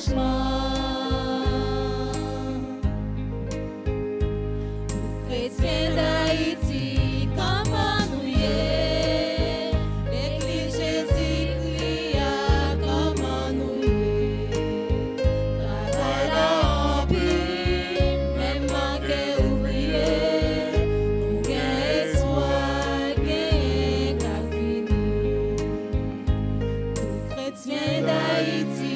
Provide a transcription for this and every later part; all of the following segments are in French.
changement. Chrétiens d'Haïti, comment nous y est? L'Église Jésus-Christ, comment nous y est? Travail en pile, même manqué ouvrier, nous gain espoir, gain qu'à finir. Chrétiens d'Haïti,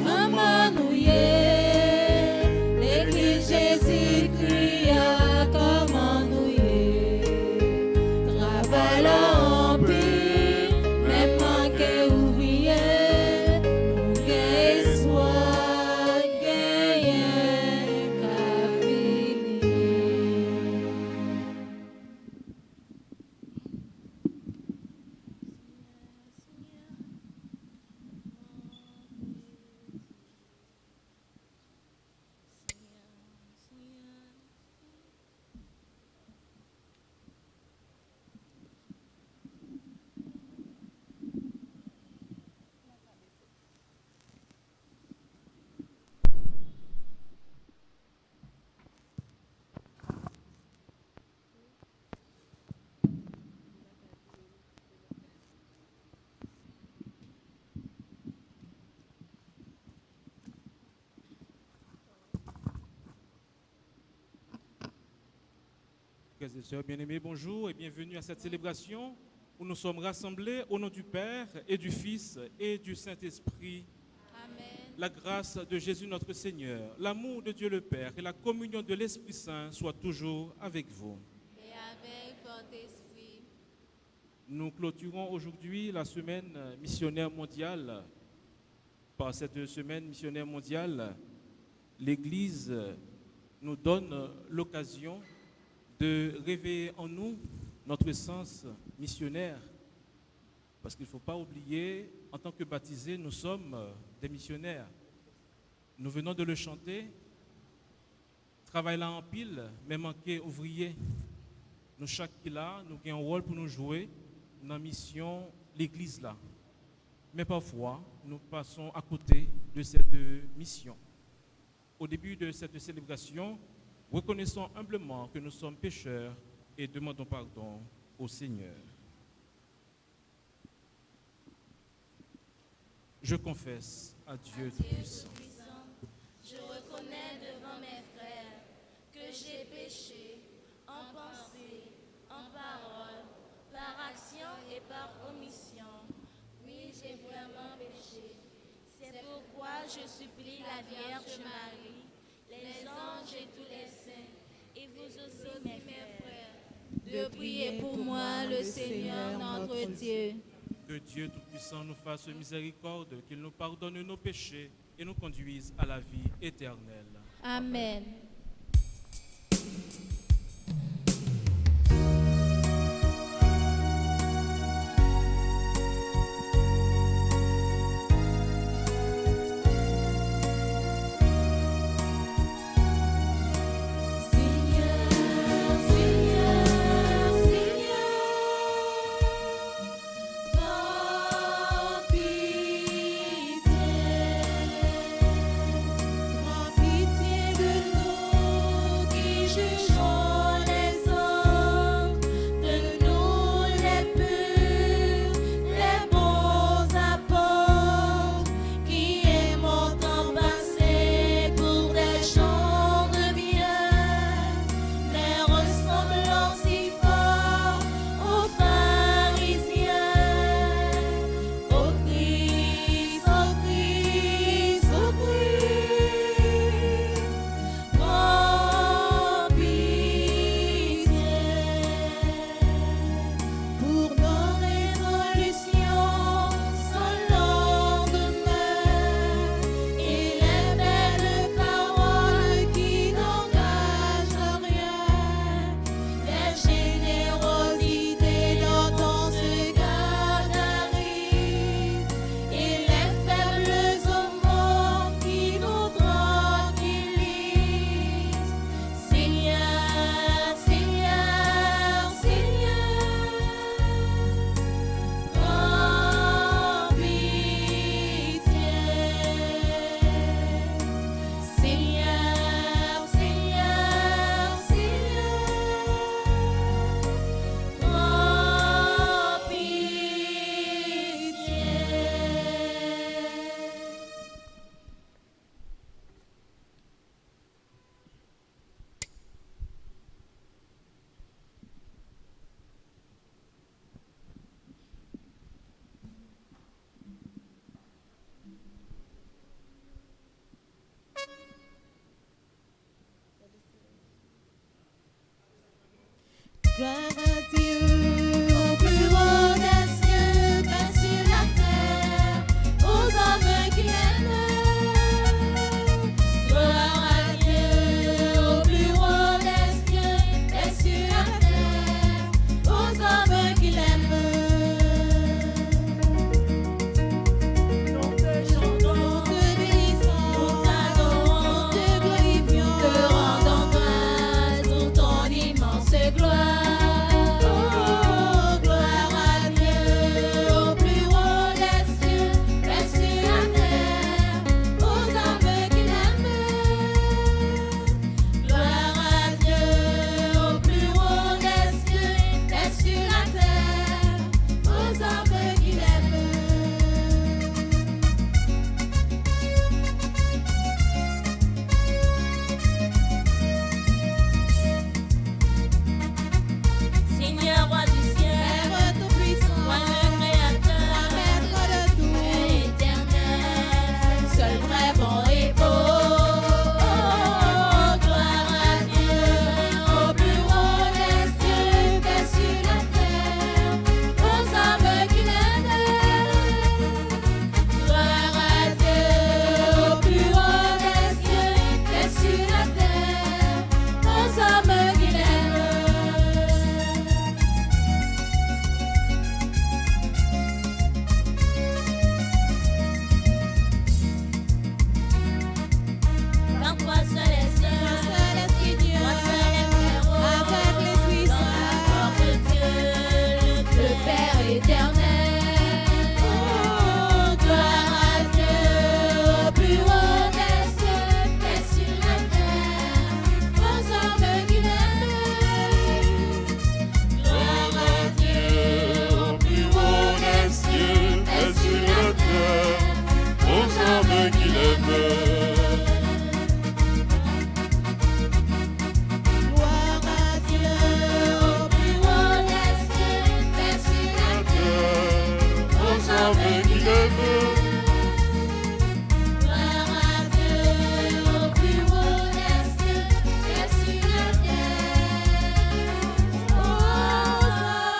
comment nous y est? L'Église Jésus-Christ, comment nous y est? Travail en pile, même manqué ouvrier, nous gain espoir, gain qu'à finir. Frères et sœurs bien-aimés, bonjour et bienvenue à cette célébration où nous sommes rassemblés au nom du Père et du Fils et du Saint-Esprit. Amen. La grâce de Jésus notre Seigneur, l'amour de Dieu le Père et la communion de l'Esprit Saint soient toujours avec vous. Et avec votre esprit. Nous clôturons aujourd'hui la semaine missionnaire mondiale. Par cette semaine missionnaire mondiale, l'Église nous donne l'occasion de réveiller en nous notre sens missionnaire. Parce qu'il ne faut pas oublier, en tant que baptisés, nous sommes des missionnaires. Nous venons de le chanter. Travail là en pile, mais manquer ouvrier. Nous, chaque qui là, nous avons un rôle pour nous jouer dans la mission, l'église là. Mais parfois, nous passons à côté de cette mission. Au début de cette célébration, reconnaissons humblement que nous sommes pécheurs et demandons pardon au Seigneur. Je confesse à Dieu Tout-Puissant. Je reconnais devant mes frères que j'ai péché en pensée, en parole, par action et par omission. Oui, j'ai vraiment péché. C'est pourquoi je supplie la Vierge Marie, les anges et tous les saints, et vous aussi mes frères, de prier pour moi le Seigneur notre Dieu. Que Dieu Tout-Puissant nous fasse miséricorde, qu'il nous pardonne nos péchés et nous conduise à la vie éternelle. Amen. Pitié de nous. Gloire à Dieu. Au plus haut des cieux, paix sur la terre, aux hommes qui l'aiment. Gloire à Dieu, au plus haut des cieux, paix sur la terre, aux hommes qui l'aiment. Nous te chantons, Nous te bénissons, nous t'adorons, nous te glorifions. te rendons grâce pour ton immense gloire. Oh, gloire à Dieu. Au plus haut des cieux, paix sur la terre, aux hommes qui l'aiment. Gloire à Dieu, au plus haut des cieux, paix sur la terre, aux hommes qui l'aiment. Seigneur, roi du ciel, Père tout-puissant, roi le créateur, roi maître de tout, Dieu éternel, seul vrai bon et beau. Oh, gloire à Dieu, au plus haut des cieux, paix sur la terre, aux hommes qui l'aiment. Gloire à Dieu, au plus haut des cieux, paix sur la terre, aux hommes qui l'aiment. Quand toi seul est seul, seul est Dieu, toi seul est frérot, avec les puissants. dans Dieu, le Père éternel. Oh, gloire à Dieu, au plus haut des cieux, paix sur la terre, aux hommes qui l'aiment. Gloire à Dieu, au plus haut des cieux, paix sur la terre, aux hommes qui l'aiment. Gloire à Dieu. Au plus haut des cieux, paix sur la terre, aux hommes qui l'aiment. Gloire à Dieu, au plus haut des cieux, paix sur la terre, aux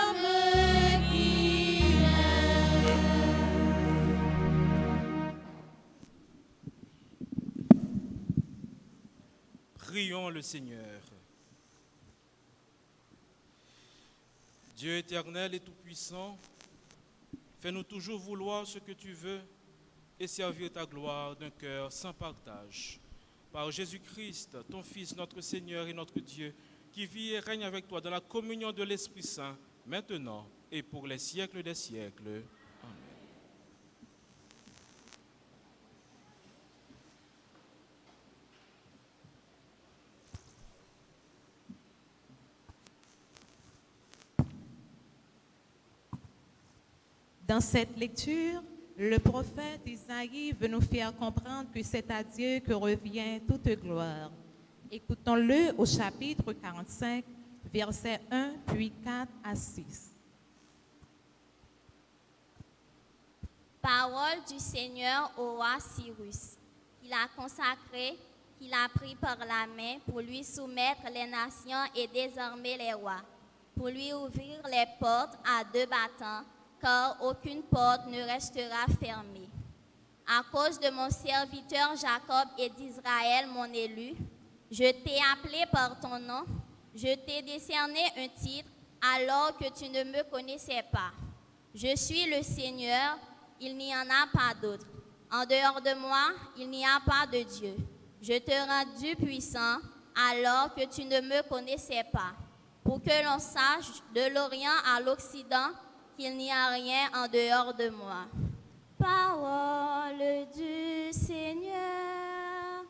hommes qui l'aiment. Prions le Seigneur. Dieu éternel et tout-puissant, fais-nous toujours vouloir ce que tu veux et servir ta gloire d'un cœur sans partage. Par Jésus-Christ, ton Fils, notre Seigneur et notre Dieu, qui vit et règne avec toi dans la communion de l'Esprit Saint, maintenant et pour les siècles des siècles. Amen. Dans cette lecture, le prophète Isaïe veut nous faire comprendre que c'est à Dieu que revient toute gloire. Écoutons-le au chapitre 45, versets 1, puis 4 à 6. Parole du Seigneur au roi Cyrus, qu'il a consacré, qu'il a pris par la main pour lui soumettre les nations et désarmer les rois, pour lui ouvrir les portes à deux battants, car aucune porte ne restera fermée. À cause de mon serviteur Jacob et d'Israël, mon élu, je t'ai appelé par ton nom, je t'ai décerné un titre alors que tu ne me connaissais pas. Je suis le Seigneur, il n'y en a pas d'autre. En dehors de moi, il n'y a pas de Dieu. Je te rends puissant alors que tu ne me connaissais pas, pour que l'on sache de l'Orient à l'Occident qu'il n'y a rien en dehors de moi. Parole du Seigneur.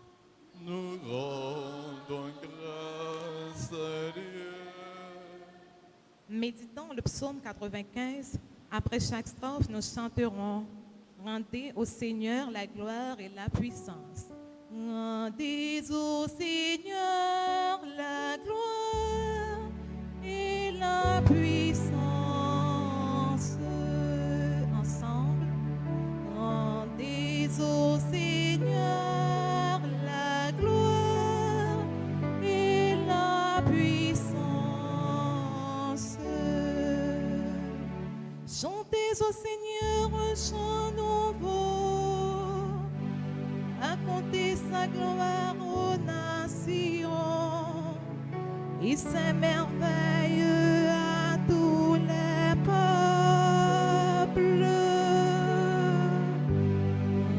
Nous rendons grâce à Dieu. Méditons le psaume 95. Après chaque strophe, nous chanterons « Rendez au Seigneur la gloire et la puissance ». Rendez au Seigneur la gloire et la puissance. Ensemble, rendez au Seigneur la gloire et la puissance. au Seigneur un chant nouveau, racontez sa gloire aux nations et ses merveilles à tous les peuples.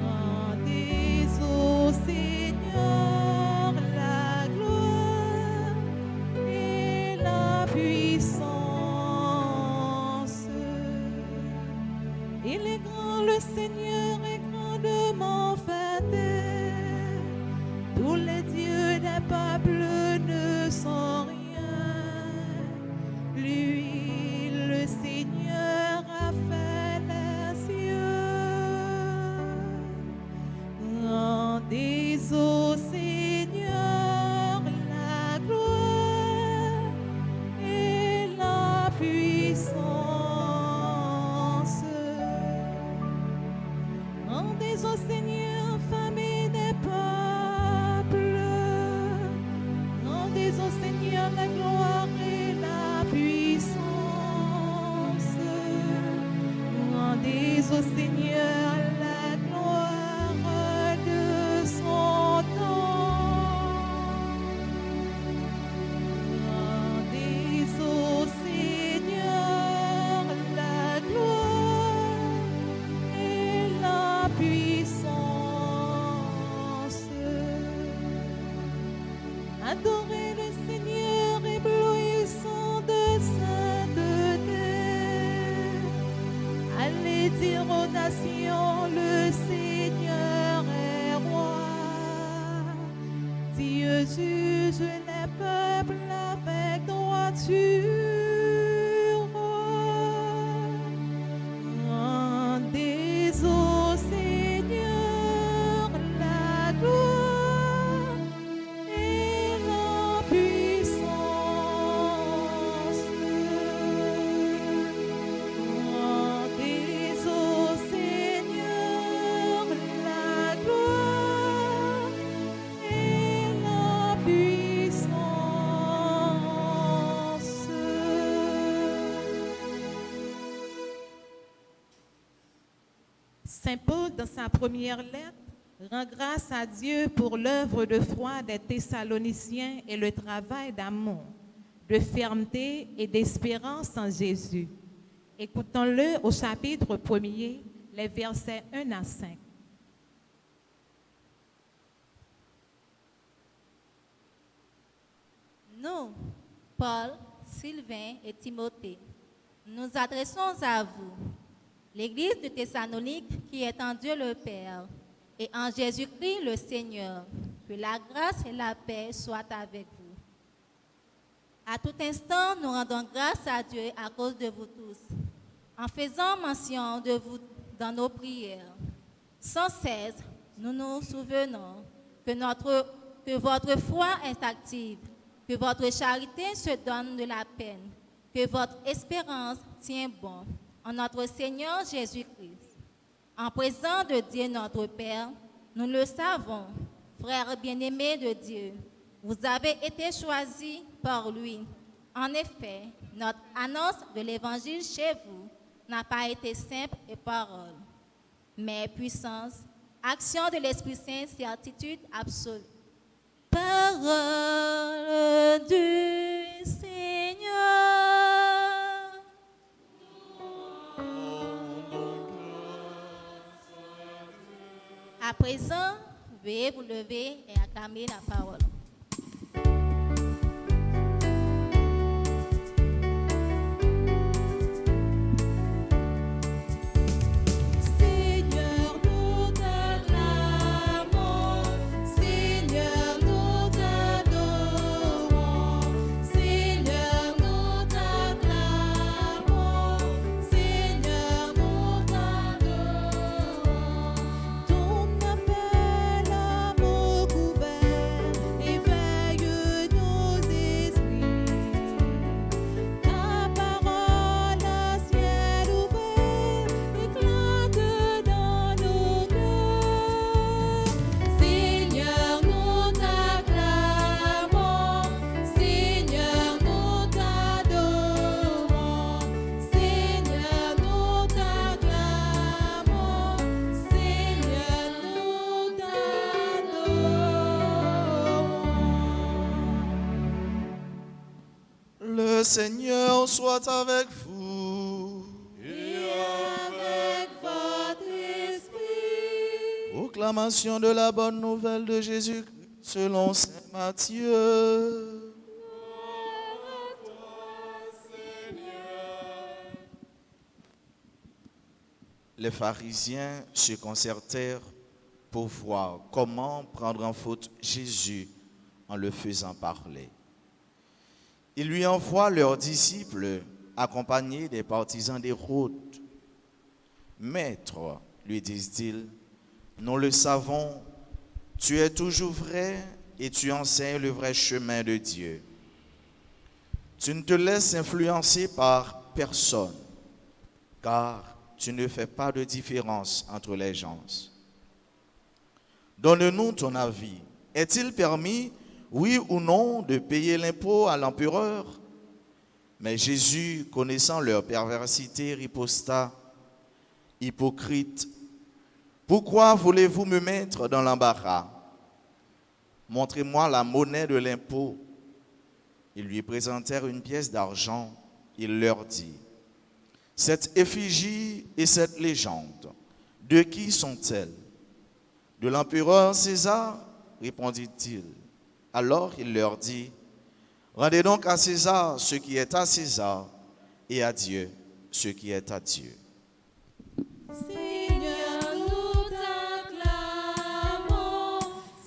Rendez au Seigneur la gloire et la puissance. Il est grand, le Seigneur est grandement fêté. Tous les dieux des peuples ne sont rien. Lui, le Seigneur, a fait les cieux. Rendez au Seigneur la gloire et la puissance. Rendez au Seigneur, famille des peuples. Rendez au Seigneur la gloire et la puissance. Rendez au Seigneur la gloire de son nom. Rendez au Seigneur la gloire et la puissance. Adorez le Seigneur, éblouissant de sainteté. Allez dire aux nations, le Seigneur est roi. Dieu juge les peuples avec droiture. Rendez au Seigneur la gloire et la puissance. Rendez au Seigneur la gloire et la puissance. Saint Paul, dans sa première lettre, rend grâce à Dieu pour l'œuvre de foi des Thessaloniciens et le travail d'amour, de fermeté et d'espérance en Jésus. Écoutons-le au chapitre 1er, les versets 1 à 5. Nous, Paul, Sylvain et Timothée, nous adressons à vous, l'Église de Thessalonique qui est en Dieu le Père et en Jésus-Christ le Seigneur. Que la grâce et la paix soient avec vous. À tout instant, nous rendons grâce à Dieu à cause de vous tous, en faisant mention de vous dans nos prières. Sans cesse, nous nous souvenons que votre foi est active, que votre charité se donne de la peine, que votre espérance tient bon en notre Seigneur Jésus-Christ. En présence de Dieu notre Père, nous le savons, frères bien-aimés de Dieu, vous avez été choisis par lui. En effet, notre annonce de l'Évangile chez vous n'a pas été simple et parole, mais puissance, action de l'Esprit Saint, certitude absolue. Parole du Seigneur. À présent, veuillez vous lever et acclamer la parole. Seigneur, nous t'acclamons. Seigneur, nous t'adorons. Seigneur, nous t'acclamons. Seigneur, nous t'adorons. Ton appel à mots couverts et Le Seigneur soit avec vous. Et avec votre esprit. Proclamation de la bonne nouvelle de Jésus selon saint Matthieu. Les pharisiens se concertèrent pour voir comment prendre en faute Jésus en le faisant parler. Ils lui envoient leurs disciples accompagnés des partisans d'Hérode. « Maître, lui disent-ils, nous le savons, tu es toujours vrai et tu enseignes le vrai chemin de Dieu. Tu ne te laisses influencer par personne, car tu ne fais pas de différence entre les gens. Donne-nous ton avis. Est-il permis, oui ou non, de payer l'impôt à l'empereur? Mais Jésus, connaissant leur perversité, riposta, hypocrite, pourquoi voulez-vous me mettre dans l'embarras? Montrez-moi la monnaie de l'impôt. Ils lui présentèrent une pièce d'argent. Il leur dit, cette effigie et cette légende, de qui sont-elles? De l'empereur César, répondit-il. Alors il leur dit, rendez donc à César ce qui est à César et à Dieu ce qui est à Dieu. Seigneur, nous t'acclamons.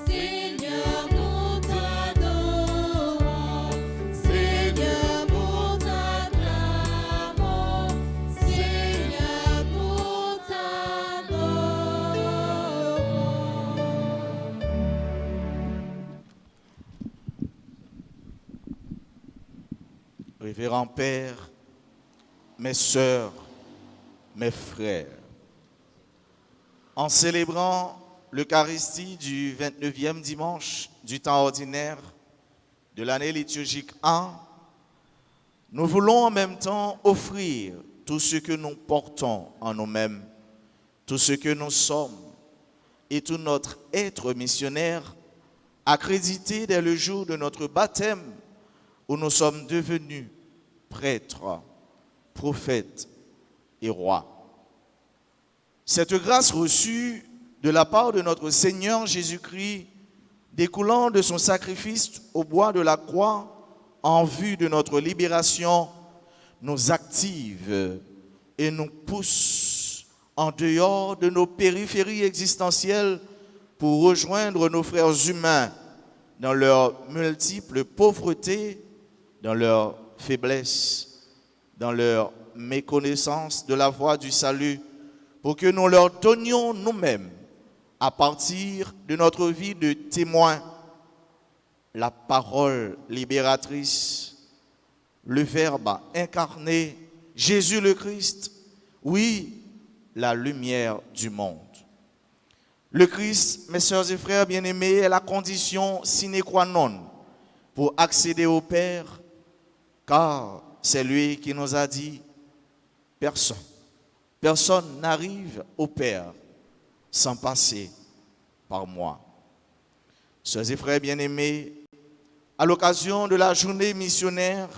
Seigneur, nous t'adorons. Seigneur, nous t'acclamons. Seigneur, nous t'adorons. Révérend Père, mes sœurs, mes frères, en célébrant l'Eucharistie du 29e dimanche du temps ordinaire de l'année liturgique 1, nous voulons en même temps offrir tout ce que nous portons en nous-mêmes, tout ce que nous sommes et tout notre être missionnaire accrédité dès le jour de notre baptême où nous sommes devenus prêtres, prophètes et rois. Cette grâce reçue de la part de notre Seigneur Jésus-Christ, découlant de son sacrifice au bois de la croix en vue de notre libération, nous active et nous pousse en dehors de nos périphéries existentielles pour rejoindre nos frères humains dans leur multiple pauvreté, dans leur faiblesse, dans leur méconnaissance de la voie du salut, pour que nous leur donnions nous-mêmes, à partir de notre vie de témoin, la parole libératrice, le Verbe incarné, Jésus le Christ, oui, la lumière du monde. Le Christ, mes sœurs et frères bien-aimés, est la condition sine qua non pour accéder au Père, car c'est lui qui nous a dit, personne n'arrive au Père sans passer par moi. Sœurs et frères bien-aimés, à l'occasion de la journée missionnaire,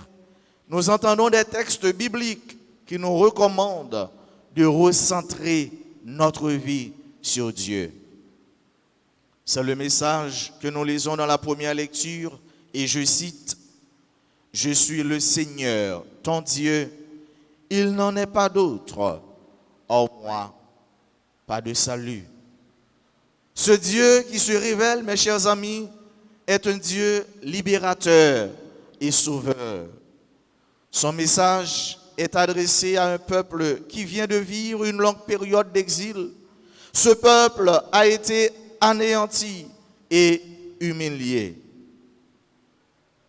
nous entendons des textes bibliques qui nous recommandent de recentrer notre vie sur Dieu. C'est le message que nous lisons dans la première lecture et je cite, « Je suis le Seigneur, ton Dieu, il n'en est pas d'autre. Hors moi, pas de salut. » Ce Dieu qui se révèle, mes chers amis, est un Dieu libérateur et sauveur. Son message est adressé à un peuple qui vient de vivre une longue période d'exil. Ce peuple a été anéanti et humilié.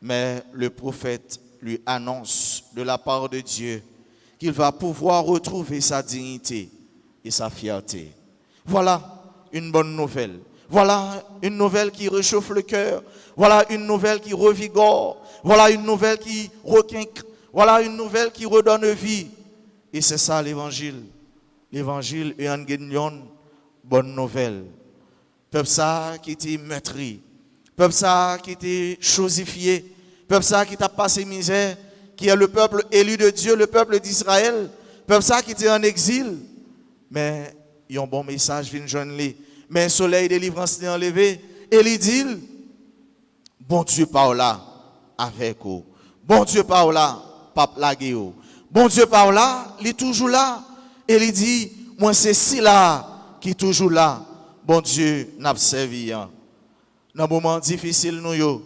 Mais le prophète lui annonce de la part de Dieu qu'il va pouvoir retrouver sa dignité et sa fierté. Voilà une bonne nouvelle. Voilà une nouvelle qui réchauffe le cœur. Voilà une nouvelle qui revigore. Voilà une nouvelle qui requinque. Voilà une nouvelle qui redonne vie. Et c'est ça l'évangile. L'évangile est une bonne nouvelle. Peuple ça qui était meurtri. Peuple ça qui était chosifié. Peuple ça qui t'a passé misère. qui est le peuple élu de Dieu, le peuple d'Israël, peuple ça qui était en exil, mais il y a un bon message vient joindre lui. Mais le soleil de délivrance est enlevé et il dit bon Dieu par là avec vous. Bon Dieu par là, pape lagué vous. Bon Dieu par là, il est toujours là et il dit moi c'est si là qui est toujours là. Bon Dieu n'a servi. Dans un moment difficile nous yo,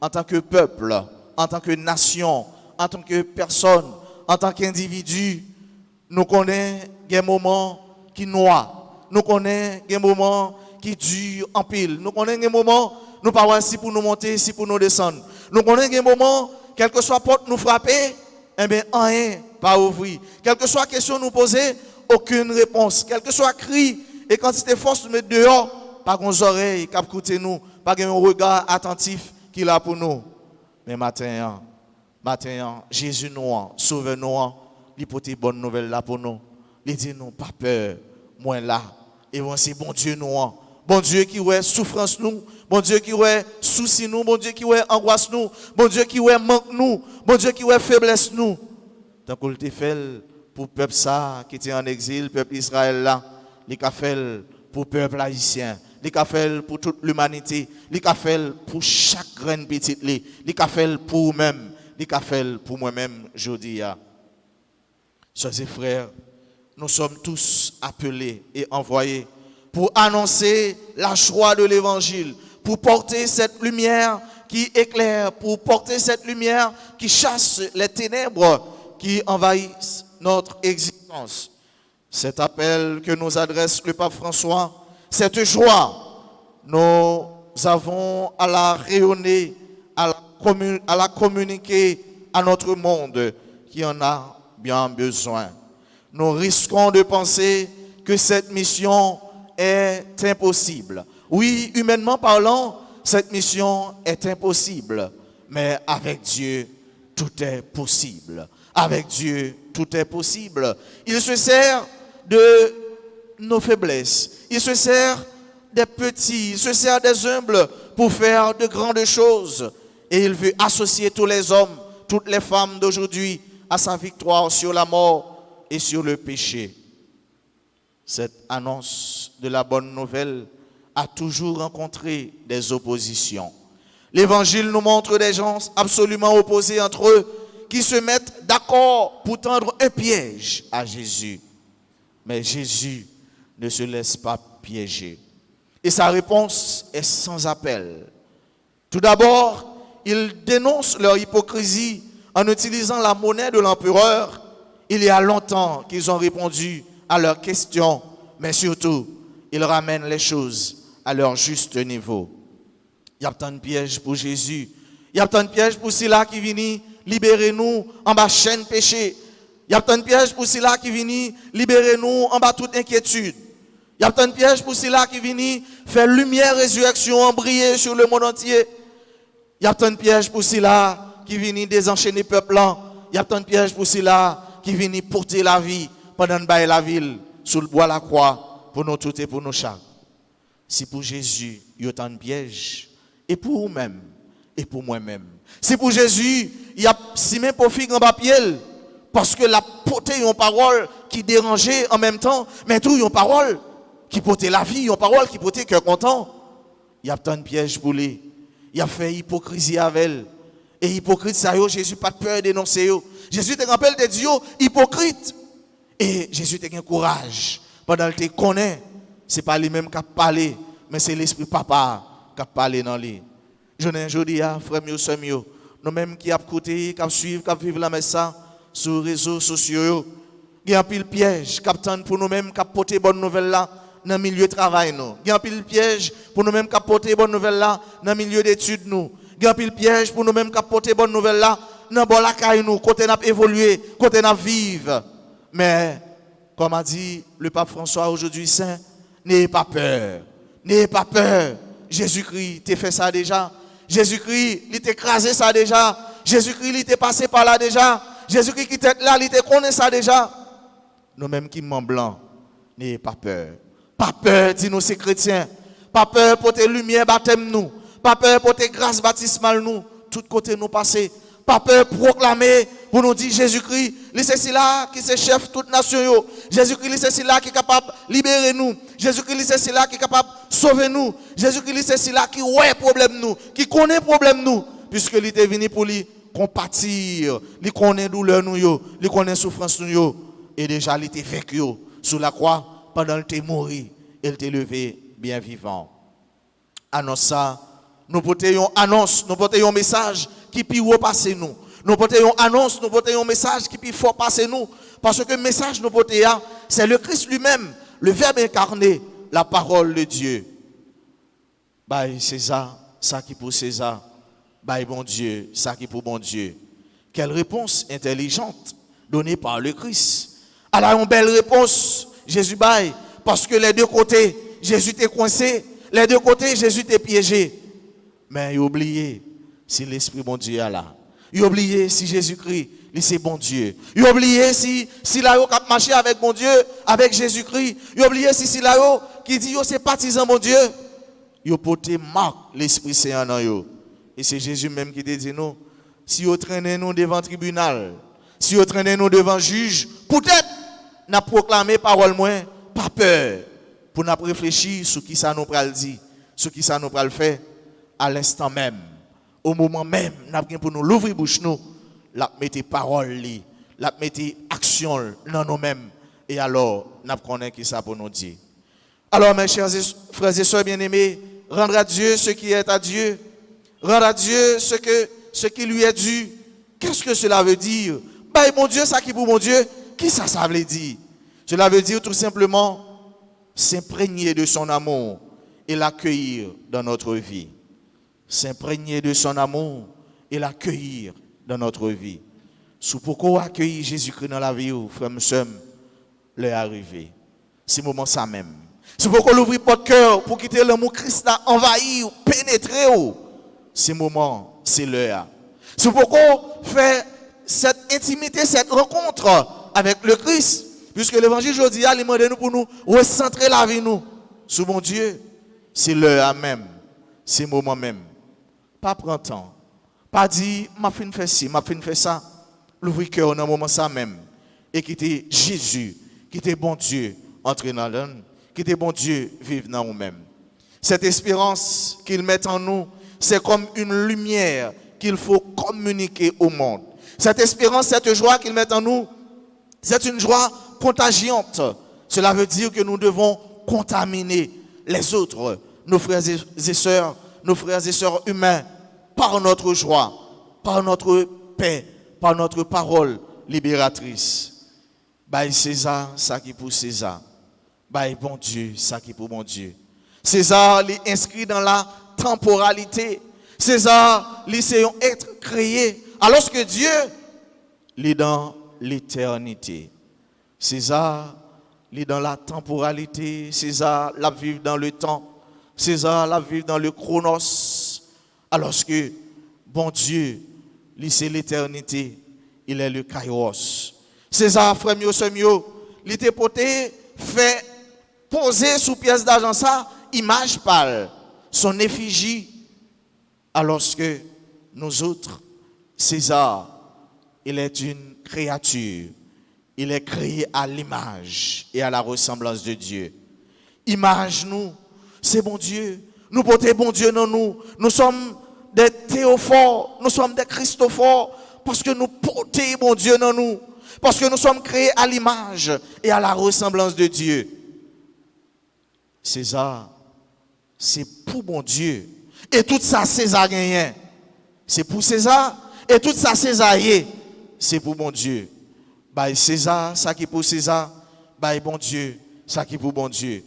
en tant que peuple, en tant que nation, en tant que personne, en tant qu'individu, nous connaissons des moments qui noient. Nous connaissons des moments qui durent en pile. Nous connaissons des moments, nous ne pouvons pas si pour nous monter, si pour nous descendre. Nous connaissons des moments, quelle que soit porte nous frapper, eh bien, rien, pas ouvrir. Quelle que soit question nous poser, aucune réponse. Quel que soit cri et quantité force nous mettre dehors, pas qu'on oreilles qui écouter nous, pas un regard attentif qu'il a pour nous. Mais matin, Jésus nous, sauve-nous, il porte bonne nouvelle là pour nous. Il dit nous, pas peur, moi là. Et c'est bon Dieu nous. Bon Dieu qui ouais souffrance nous, bon Dieu qui ouais souci nous, bon Dieu qui ouais angoisse nous, bon Dieu qui ouais manque nous, bon Dieu qui ouais faiblesse nous. Tant qu'on le fait pour le peuple ça qui était en exil, peuple Israël là, il a fait pour le peuple haïtien, il a fait pour toute l'humanité, il a fait pour chaque graine petite, il a fait pour vous-même, il a fait pour moi-même aujourd'hui. Chers et frères, nous sommes tous appelés et envoyés pour annoncer la joie de l'évangile, pour porter cette lumière qui éclaire, pour porter cette lumière qui chasse les ténèbres qui envahissent notre existence. Cet appel que nous adresse le pape François, cette joie, nous avons à la rayonner, à la communiquer à notre monde qui en a bien besoin. Nous risquons de penser que cette mission est impossible. Oui, humainement parlant, cette mission est impossible. Mais avec Dieu, tout est possible. Avec Dieu, tout est possible. Il se sert de nos faiblesses. Il se sert des petits, il se sert des humbles pour faire de grandes choses. Et il veut associer tous les hommes, toutes les femmes d'aujourd'hui à sa victoire sur la mort et sur le péché. Cette annonce de la bonne nouvelle a toujours rencontré des oppositions. L'évangile nous montre des gens absolument opposés entre eux qui se mettent d'accord pour tendre un piège à Jésus. Mais Jésus ne se laisse pas piéger. Et sa réponse est sans appel. Tout d'abord, il dénonce leur hypocrisie en utilisant la monnaie de l'empereur. Il y a longtemps qu'ils ont répondu à leurs questions, mais surtout, ils ramènent les choses à leur juste niveau. Il y a tant de pièges pour Jésus. Il y a tant de pièges pour ceux-là qui viennent libérer nous en bas chaîne péché. Il y a tant de pièges pour ceux-là qui viennent libérer nous en bas toute inquiétude. Il y a tant de pièges pour ceux-là qui viennent faire lumière, résurrection, briller sur le monde entier. Il y a tant de pièges pour ceux-là qui viennent désenchaîner peuple. Il y a tant de pièges pour ceux-là qui viennent porter la vie pendant de bailler la ville sous le bois la croix pour nous tous et pour nous chaque. Si pour Jésus, il y a tant de pièges, et pour vous-même, et pour moi-même. Si pour Jésus, il y a si même pour figue en papier, parce que la portée une parole qui dérangeait en même temps, mais tout une parole qui portait la vie, une parole qui portait cœur content. Il y a tant de pièges pour lui. Il a fait hypocrisie avec elle. Et hypocrite, ça y est, Jésus pas de peur de dénoncer. Jésus te rappelle de Dieu hypocrite. Et Jésus te gagne courage. Pendant qu'il te connaît, ce n'est pas lui-même qui a parlé, mais c'est l'esprit papa qui a parlé dans lui. Je ne dis pas, frère mieux, soeur mieux, nous-mêmes qui avons écouté, qui avons suivi, qui avons vécu la messe sur les réseaux sociaux, il y a un pile piège, qui attendent pour nous-mêmes qui avons porté bonne nouvelle là dans le milieu de travail. Il y a un pile piège pour nous-mêmes qui avons porté bonne nouvelle là dans le milieu d'études. Il y a un pile piège pour nous-mêmes qui avons porté bonne nouvelle là dans la caille, côté nous évoluer, côté nous vivre. Mais, comme a dit le pape François aujourd'hui saint, n'ayez pas peur. N'ayez pas peur. Jésus-Christ t'a fait ça déjà. Jésus-Christ, il t'a écrasé ça déjà. Jésus-Christ, il t'a passé par là déjà. Jésus-Christ qui t'est là, il t'a connaît ça déjà. Nous-mêmes qui sommes blancs, n'ayez pas peur. Pas peur, dis-nous ces chrétiens. Pas peur pour tes lumières baptême nous. Pas peur pour tes grâces baptismales nous. Tout côté nous passer. Pas peur proclamer pour nous dire Jésus-Christ, c'est là qui est chef de toute nation. Jésus-Christ, c'est là qui est capable de libérer nous. Jésus-Christ, c'est là qui est capable de sauver nous. Jésus-Christ, c'est là qui ouais problème nous, qui connaît problème nous, puisque il est venu pour lui compatir, il connaît douleur nous, il connaît souffrance nous, et déjà il était vaincu sur la croix pendant qu'il était mort, il était levé bien vivant. Annonce ça, nous portons annonce, nous portons un message qui peut repasser nous. Nous portons annonce, nous portons un message qui peut fort passer nous, parce que le message nous portons, c'est le Christ lui-même, le Verbe incarné, la parole de Dieu. Bye César, ça qui pour César. Bye bon Dieu, ça qui pour bon Dieu. Quelle réponse intelligente donnée par le Christ. Alors une belle réponse, Jésus baille, parce que les deux côtés, Jésus était coincé, les deux côtés, Jésus était piégé. Mais il a oublié si l'Esprit bon Dieu est là. Il a oublié si Jésus-Christ, c'est bon Dieu. Il a oublié si là a marché avec bon Dieu, avec Jésus-Christ. Il a oublié si là qui dit c'est partisan bon Dieu. Il a porté marque l'Esprit Saint en eux. Et c'est Jésus même qui te dit nous, si vous traînez nous devant le tribunal, si vous traînez nous devant le juge, peut-être n'a proclamé parole moins, pas peur, pour nous réfléchir sur qui ça nous pral dire, sur qui ça nous pral faire, à l'instant même, au moment même, nous pour nous l'ouvrir bouche nous, la mettre parole li, la mettre action dans nous-mêmes, et alors nous connaissons qui ça pour nous dire. Alors mes chers frères et sœurs bien-aimés, rendre à Dieu ce qui est à Dieu, rendre à Dieu ce qui lui est dû. Qu'est-ce que cela veut dire? Bah, mon Dieu, ça qui pour mon Dieu, qui ça veut dire? Cela veut dire tout simplement s'imprégner de son amour et l'accueillir dans notre vie. S'imprégner de son amour et l'accueillir dans notre vie. C'est pourquoi accueillir Jésus-Christ dans la vie, frère, monsieur, l'est arrivé. C'est le moment ça même. C'est pourquoi l'ouvrir votre cœur pour quitter l'amour Christ a envahi, pénétrer. C'est le moment, c'est l'heure. C'est pourquoi faire cette intimité, cette rencontre avec le Christ. Puisque l'évangile aujourd'hui a demandé nous pour nous recentrer la vie nous sur mon Dieu. C'est l'heure même. C'est le moment même. Pas prendre temps. Pas dire, m'a fin fait ci, m'a fin fait ça. L'ouvrir cœur dans le moment ça même. Et quitter Jésus, quitter bon Dieu, entrer dans l'homme. Quitter bon Dieu, vivre dans nous-mêmes. Cette espérance qu'il met en nous, c'est comme une lumière qu'il faut communiquer au monde. Cette espérance, cette joie qu'il met en nous, c'est une joie contagiante. Cela veut dire que nous devons contaminer les autres, nos frères et sœurs humains, par notre joie, par notre paix, par notre parole libératrice. Bye César, ça qui pour César. Bye bon Dieu, ça qui pour bon Dieu. César est inscrit dans la temporalité. César, c'est un être créé. Alors que Dieu, est dans l'éternité. César, est dans la temporalité. César, la vit dans le temps. César, la vit dans le chronos. Alors que bon Dieu, c'est l'éternité. Il est le kairos. César, frère mio, il était porté, fait poser sous pièce d'argent ça, image pâle, son effigie. Alors que nous autres, César, il est une créature. Il est créé à l'image et à la ressemblance de Dieu. Image nous, c'est bon Dieu. Nous portons bon Dieu dans nous. Nous sommes des théophores, nous sommes des christophores, parce que nous portons bon Dieu dans nous. Parce que nous sommes créés à l'image et à la ressemblance de Dieu. César, c'est pour bon Dieu. Et tout ça, César gagne. C'est pour César. Et tout ça, César y c'est pour bon Dieu. Bye César, ça qui pour César. Bye bon Dieu, ça qui pour bon Dieu.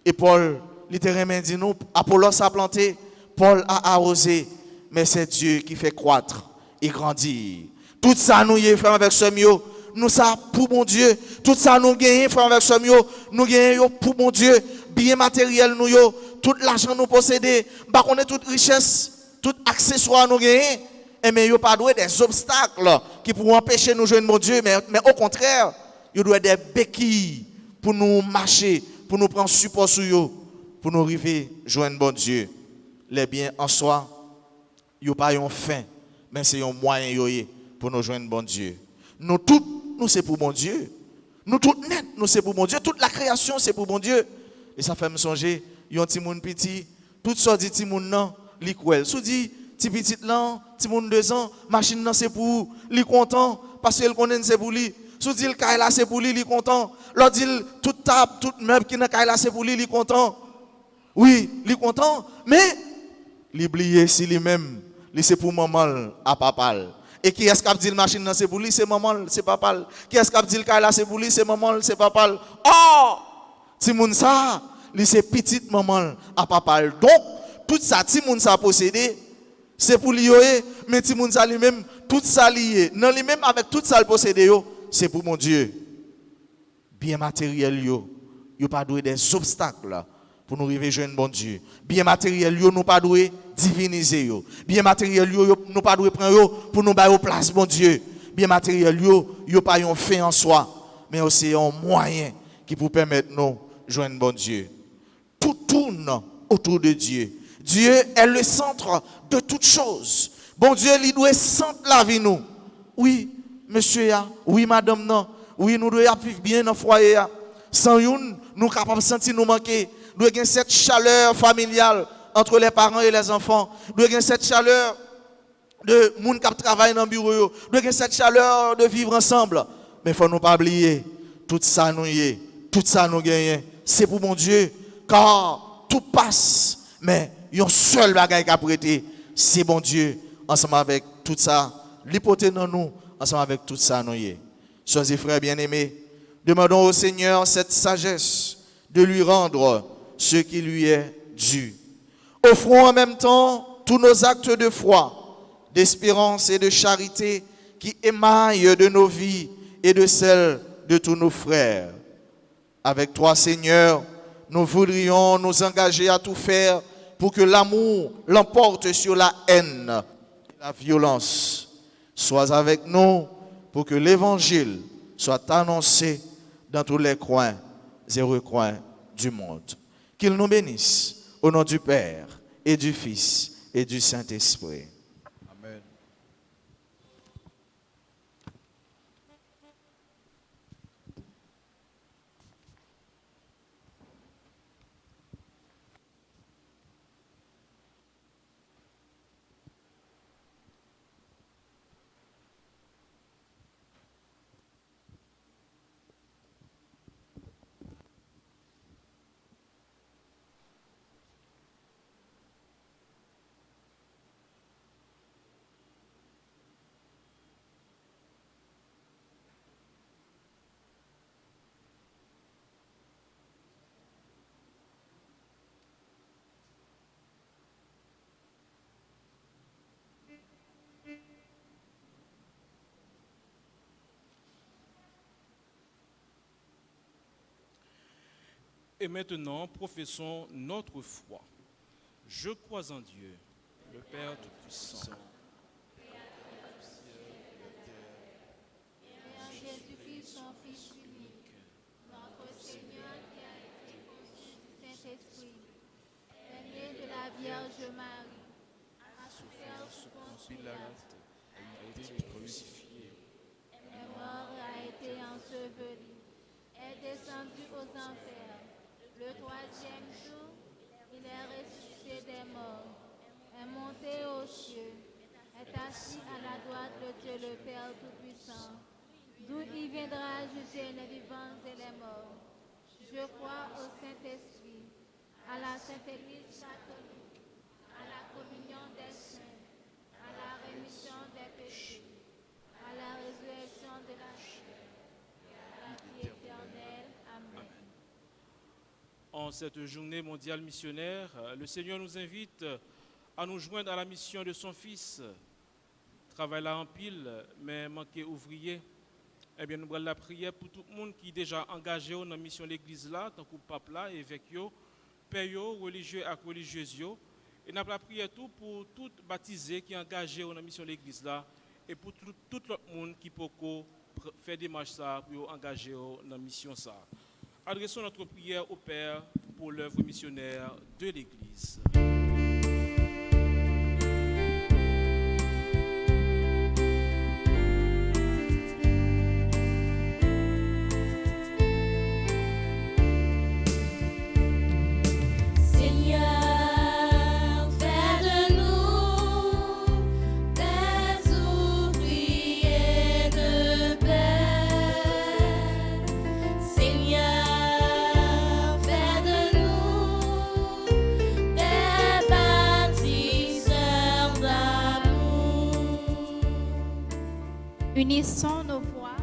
Et Paul, littéralement dit nous, Apollos a planté, Paul a arrosé, mais c'est Dieu qui fait croître et grandir. Tout ça, nous y frère avec ce mieux. Nous ça pour bon Dieu. Tout ça, nous gagnons frère avec ce mieux. Nous gagnons pour bon Dieu. Bien matériel nous yo, tout l'argent nous posséder, bah on est toute richesse, tout accessoire nous gagner, et mais yo pas doué des obstacles qui pourront empêcher nous joindre mon Dieu, mais au contraire, yo doit des béquilles pour nous marcher, pour nous prendre support sur yo, pour nous arriver joindre bon Dieu. Les biens en soi, yo pas une fin, mais c'est un moyen yo pour nous joindre bon Dieu. Nous tous, nous c'est pour mon Dieu. Nous tous net, nous c'est pour mon Dieu. Toute la création c'est pour mon Dieu. Et ça fait me songer, yon ti moun petit, tout ça dit ti moun nan, li kwel. Sou dit ti petit lan, ti moun 2 ans, machine nan c'est pour li content parce qu'elle connaît c'est pour lui. Sou dit le kay là c'est pour lui, li content. L'autre dit toute table, toute meuble qui nan kay là c'est pour lui, li content. Oui, li content, mais l'oublier si lui-même, li c'est pour maman à papa. Et qui est-ce qui a dit le machine nan c'est pour lui, c'est maman, c'est papa. Qui est-ce qui a dit le kay là c'est pour lui, c'est maman, c'est papa. Oh! Ti moun sa, li c'est petite maman à papa. Donc, tout ça, ti moun sa possédé, c'est pour lui, mais ti moun sa lui-même, tout ça lié. Non, lui-même avec tout ça le possédé, c'est pour mon Dieu. Bien matériel, yo pas doué des obstacles pour nous arriver joindre bon Dieu. Bien matériel, nous pas doué diviniser yo. Bien matériel, nous pas doué prendre yo pour nous bailler place bon Dieu. Bien matériel, yo pas un fait en soi, mais aussi un moyen qui pour permettre nous joindre bon Dieu. Tout tourne autour de Dieu. Dieu est le centre de toutes choses. Bon Dieu, il doit centre la vie nous. Oui, monsieur oui madame non. Oui, nous devons vivre bien dans le foyer. Sans une, nous sommes capables de sentir nous manquer. Nous devons cette chaleur familiale entre les parents et les enfants. Nous devons cette chaleur de monde qui travaille dans le bureau. Nous devons cette chaleur de vivre ensemble. Mais il ne faut nous pas oublier, tout ça nous y est, tout ça nous gagne. C'est pour mon Dieu, car tout passe. Mais il y a un seul bagage qui a prêté, c'est bon Dieu, ensemble avec tout ça. L'hypothèse dans nous, ensemble avec tout ça nous y est. Sois frères bien-aimés, demandons au Seigneur cette sagesse de lui rendre ce qui lui est dû. Offrons en même temps tous nos actes de foi, d'espérance et de charité qui émaillent de nos vies et de celles de tous nos frères. Avec toi, Seigneur, nous voudrions nous engager à tout faire pour que l'amour l'emporte sur la haine et la violence. Sois avec nous pour que l'évangile soit annoncé dans tous les coins et recoins du monde. Qu'il nous bénisse au nom du Père et du Fils et du Saint-Esprit. Amen. Et maintenant, professons notre foi. Je crois en Dieu, le Père Tout-Puissant, Et en Jésus-Christ, son Fils unique, notre Seigneur qui a été conçu du Saint-Esprit, est né de la Vierge Marie, a souffert sous Ponce Pilate, a été crucifié, est mort et a été enseveli, est descendu aux enfers. Le 3e jour, il est ressuscité des morts, est monté aux cieux, est assis à la droite de Dieu le Père Tout-Puissant, d'où il viendra juger les vivants et les morts. Je crois au Saint-Esprit, à la Sainte Église catholique, à la communion des saints, à la rémission des péchés, à la résurrection de la chair, et à la vie éternelle. Amen. En cette journée mondiale missionnaire, le Seigneur nous invite à nous joindre à la mission de son Fils. Travail là en pile, mais manqué ouvrier. Eh bien, nous prenons la prière pour tout le monde qui est déjà engagé dans la mission de l'Église là, tant que pape là, évêque, père, religieux et religieuses. Et nous avons la prière tout pour tout baptisé qui est engagé dans la mission de l'Église là, et pour tout le monde qui peut faire des marches ça pour engager dans la mission ça. Adressons notre prière au Père pour l'œuvre missionnaire de l'Église. Unissons nos voix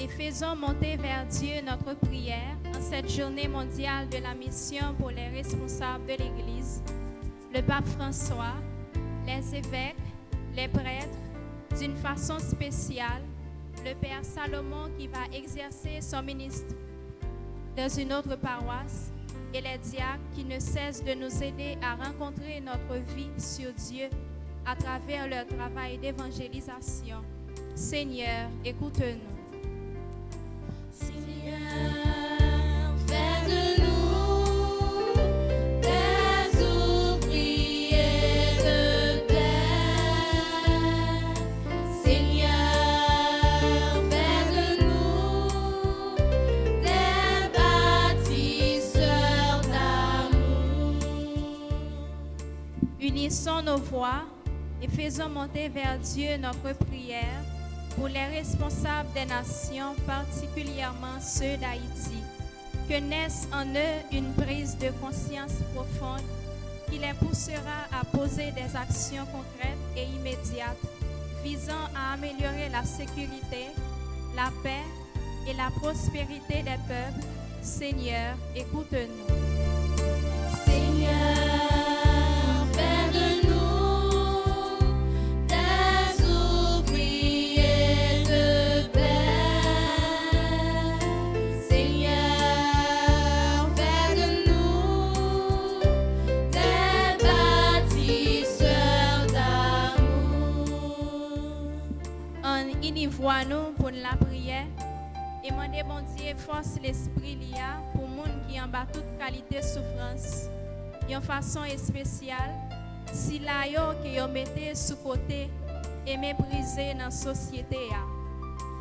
et faisons monter vers Dieu notre prière en cette journée mondiale de la mission pour les responsables de l'Église, le pape François, les évêques, les prêtres, d'une façon spéciale, le Père Salomon qui va exercer son ministère dans une autre paroisse et les diacres qui ne cessent de nous aider à rencontrer notre vie sur Dieu à travers leur travail d'évangélisation. Seigneur, écoute-nous. Seigneur, fais de nous des ouvriers de paix. Seigneur, fais de nous des bâtisseurs d'amour. Unissons nos voix et faisons monter vers Dieu notre prière pour les responsables des nations, particulièrement ceux d'Haïti, que naisse en eux une prise de conscience profonde qui les poussera à poser des actions concrètes et immédiates visant à améliorer la sécurité, la paix et la prospérité des peuples. Seigneur, écoute-nous. Seigneur, fais de nous des ouvriers de paix. Seigneur, fais de nous des bâtisseurs d'amour. En univoi-nous pour la prière et demandez bon Dieu force l'esprit lié pour monde qui en bas toute qualité souffrance. En façon spéciale, si la yo que yo mettez sous côté et méprisé dans la société a.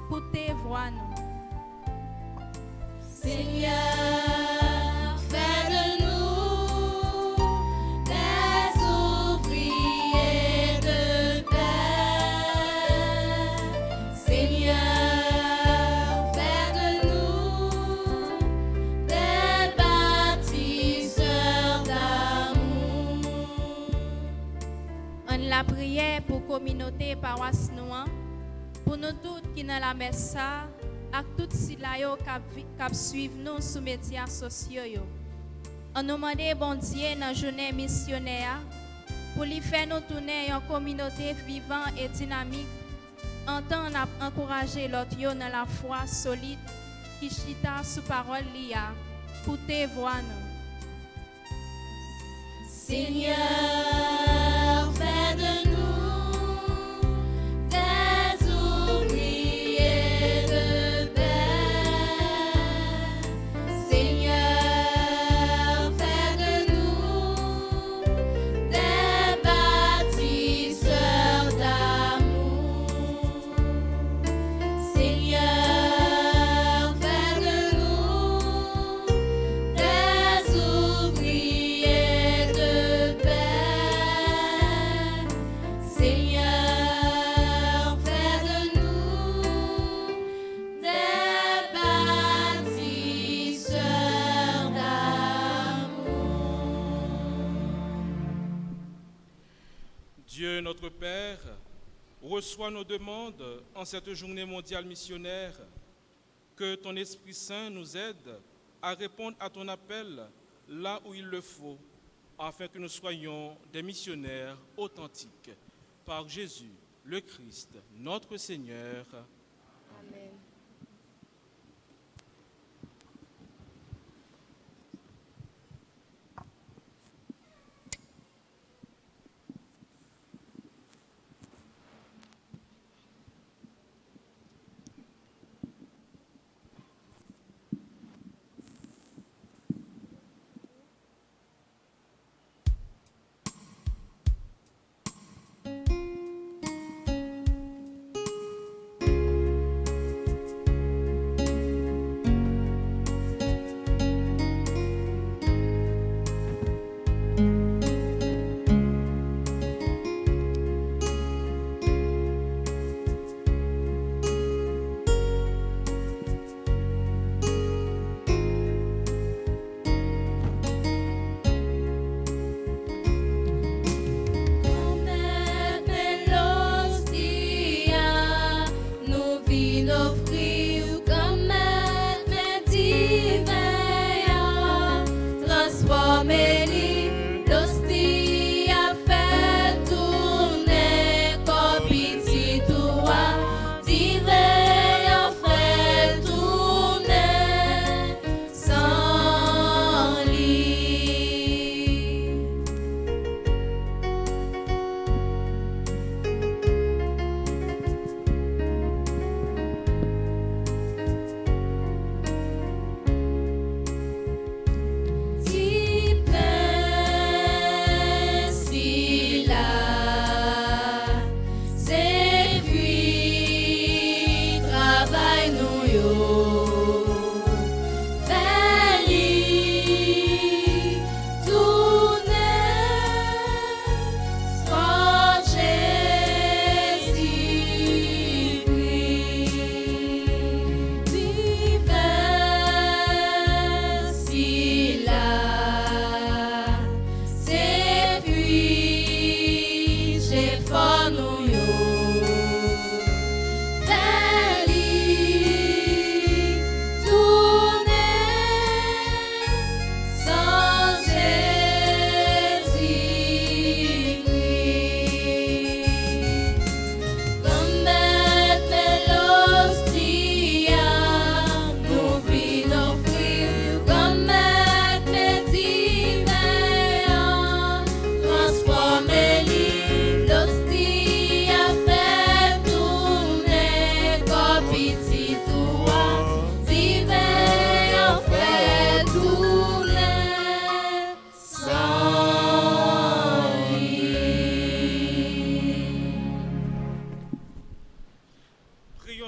Écoutez voix nous. Seigneur, fais de nous des ouvriers de paix. Seigneur, fais de nous des bâtisseurs d'amour. En la prière pour communauté paroisse noire, pour nous tous qui dans la messe ça, ak tout si la yo kap suivre nous sur médias sociaux yo. On nous demande bon Dieu dans journée missionnaire pour lui faire nous tourner en communauté vivante et dynamique, en temps d'encourager l'autre yo dans la foi solide qui chita sous parole lia. Écoutez voix nous. Seigneur, fais de nous des ouvriers de paix. Seigneur, fais de nous des bâtisseurs d'amour. Seigneur, fais de nous des ouvriers de paix. Seigneur, fais de nous des bâtisseurs d'amour. Dieu notre Père, reçois nos demandes en cette journée mondiale missionnaire. Que ton Esprit Saint nous aide à répondre à ton appel là où il le faut, afin que nous soyons des missionnaires authentiques. Par Jésus, le Christ, notre Seigneur. Amen.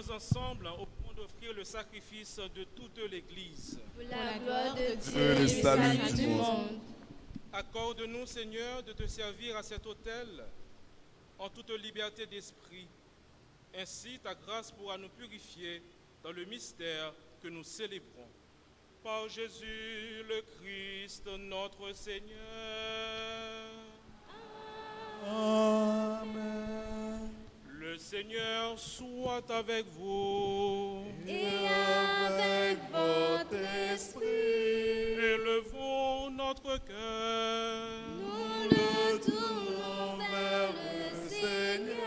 Prions ensemble au point d'offrir le sacrifice de toute l'Église. Pour la gloire de Dieu et le et le salut salut du du monde. Accorde-nous, Seigneur, de te servir à cet autel en toute liberté d'esprit. Ainsi, ta grâce pourra nous purifier dans le mystère que nous célébrons. Par Jésus le Christ, notre Seigneur. Amen. Le Seigneur soit avec vous. Et avec votre esprit, Élevons notre cœur. nous le tournons vers le Seigneur.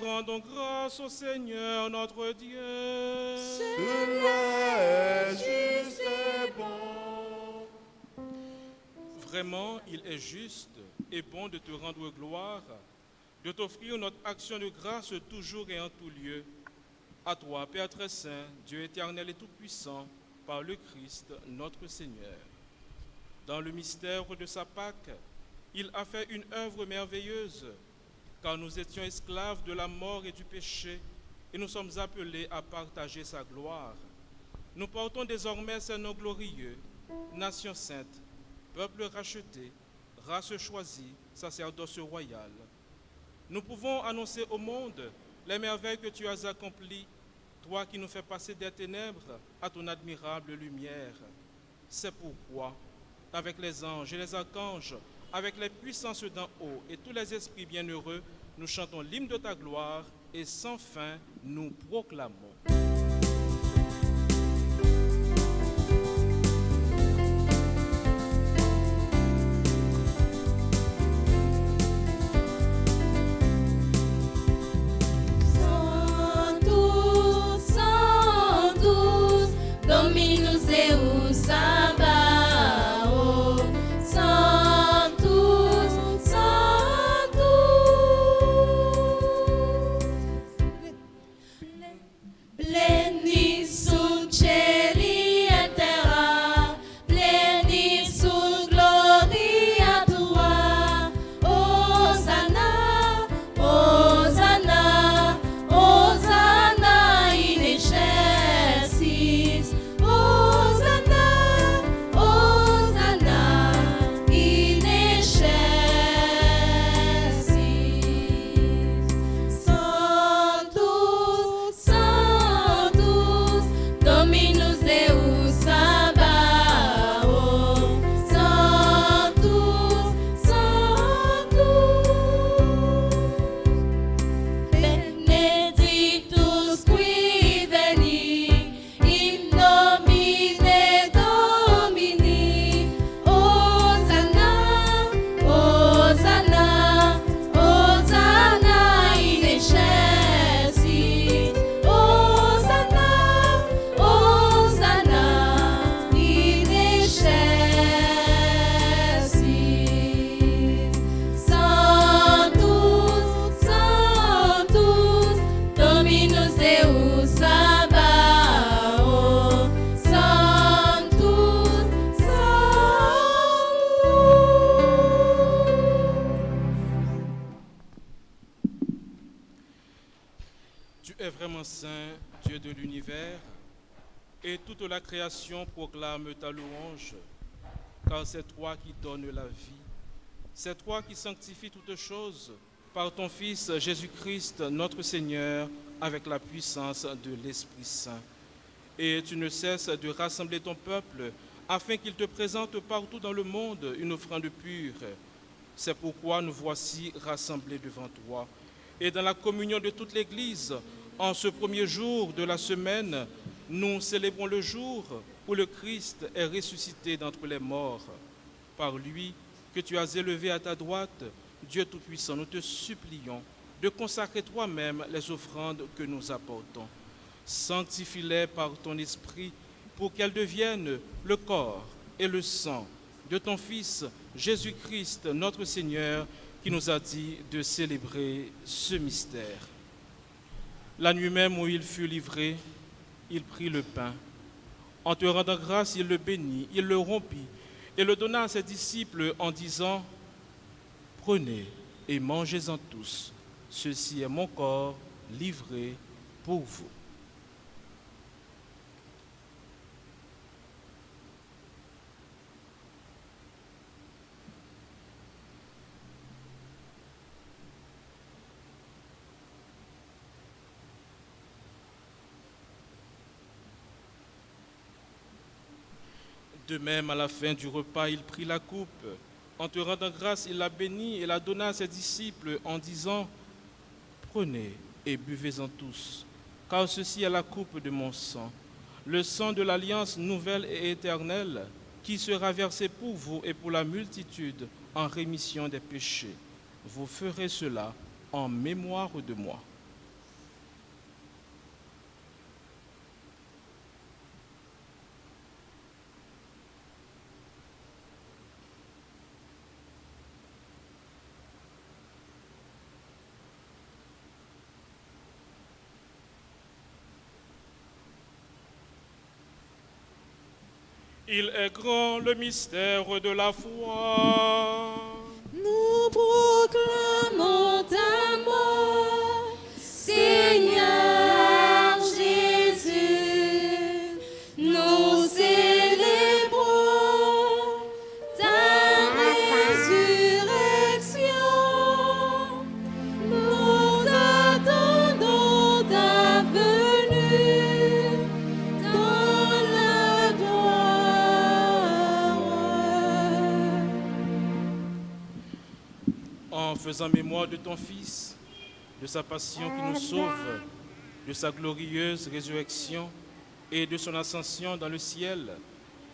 Rendons grâce au Seigneur notre Dieu. Cela est juste et bon. Vraiment, il est juste et bon de te rendre gloire, de t'offrir notre action de grâce toujours et en tout lieu. À toi, Père très saint, Dieu éternel et tout-puissant, par le Christ, notre Seigneur. Dans le mystère de sa Pâque, il a fait une œuvre merveilleuse, car nous étions esclaves de la mort et du péché, et nous sommes appelés à partager sa gloire. Nous portons désormais ces noms glorieux, nation sainte, peuple racheté, race choisie, sacerdoce royal. Nous pouvons annoncer au monde les merveilles que tu as accomplies, toi qui nous fais passer des ténèbres à ton admirable lumière. C'est pourquoi, avec les anges et les archanges, avec les puissances d'en haut et tous les esprits bienheureux, nous chantons l'hymne de ta gloire et sans fin nous proclamons. Sanctus, Sanctus, Dominus Deus Sabaoth. Sanctus, Sanctus. Pleni sunt cieli et terra, pleni sunt gloria tua. Hosanna, Hosanna, Hosanna in excelsis. Hosanna, Hosanna in excelsis. Sanctus, Sanctus, Dominus Deus Sabaoth. Sanctus, Sanctus. Benedictus qui veni in nomine Domini. Hosanna, Hosanna, Hosanna in excelsis. Hosanna, Hosanna in excelsis. Sanctus, Sanctus, Dominus Deus Sabaoth. Sanctus, Sanctus. Tu es vraiment saint, Dieu de l'univers, et toute la création proclame ta louange, car c'est toi qui donnes la vie. C'est toi qui sanctifies toutes choses par ton Fils Jésus-Christ, notre Seigneur, avec la puissance de l'Esprit Saint. Et tu ne cesses de rassembler ton peuple afin qu'il te présente partout dans le monde une offrande pure. C'est pourquoi nous voici rassemblés devant toi. Et dans la communion de toute l'Église, en ce premier jour de la semaine, nous célébrons le jour où le Christ est ressuscité d'entre les morts. Par lui, que tu as élevé à ta droite, Dieu Tout-Puissant, nous te supplions de consacrer toi-même les offrandes que nous apportons. Sanctifie-les par ton esprit pour qu'elles deviennent le corps et le sang de ton Fils Jésus-Christ, notre Seigneur, qui nous a dit de célébrer ce mystère. La nuit même où il fut livré, il prit le pain. En te rendant grâce, il le bénit, il le rompit et le donna à ses disciples en disant : Prenez et mangez-en tous. Ceci est mon corps livré pour vous. De même, à la fin du repas, il prit la coupe. En te rendant grâce, il la bénit et la donna à ses disciples en disant, « Prenez et buvez-en tous, car ceci est la coupe de mon sang, le sang de l'alliance nouvelle et éternelle, qui sera versé pour vous et pour la multitude en rémission des péchés. Vous ferez cela en mémoire de moi. » Il est grand le mystère de la foi. Nous proclamons ta mort, Seigneur Jésus. Nous célébrons ta résurrection. Nous attendons ta venue dans la gloire. En faisant mémoire de ton Fils, de sa passion qui nous sauve, de sa glorieuse résurrection et de son ascension dans le ciel,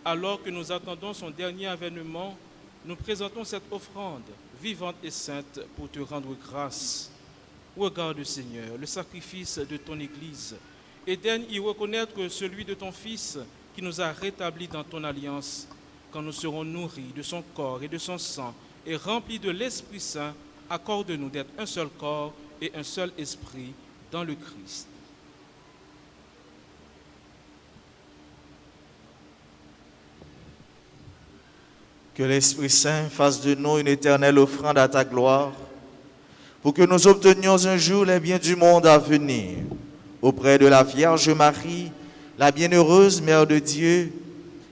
alors que nous attendons son dernier avènement, nous présentons cette offrande vivante et sainte pour te rendre grâce. Regarde, Seigneur, le sacrifice de ton Église et daigne y reconnaître celui de ton Fils qui nous a rétablis dans ton alliance, quand nous serons nourris de son corps et de son sang et remplis de l'Esprit Saint. Accorde-nous d'être un seul corps et un seul esprit dans le Christ. Que l'Esprit Saint fasse de nous une éternelle offrande à ta gloire, pour que nous obtenions un jour les biens du monde à venir, auprès de la Vierge Marie, la bienheureuse Mère de Dieu,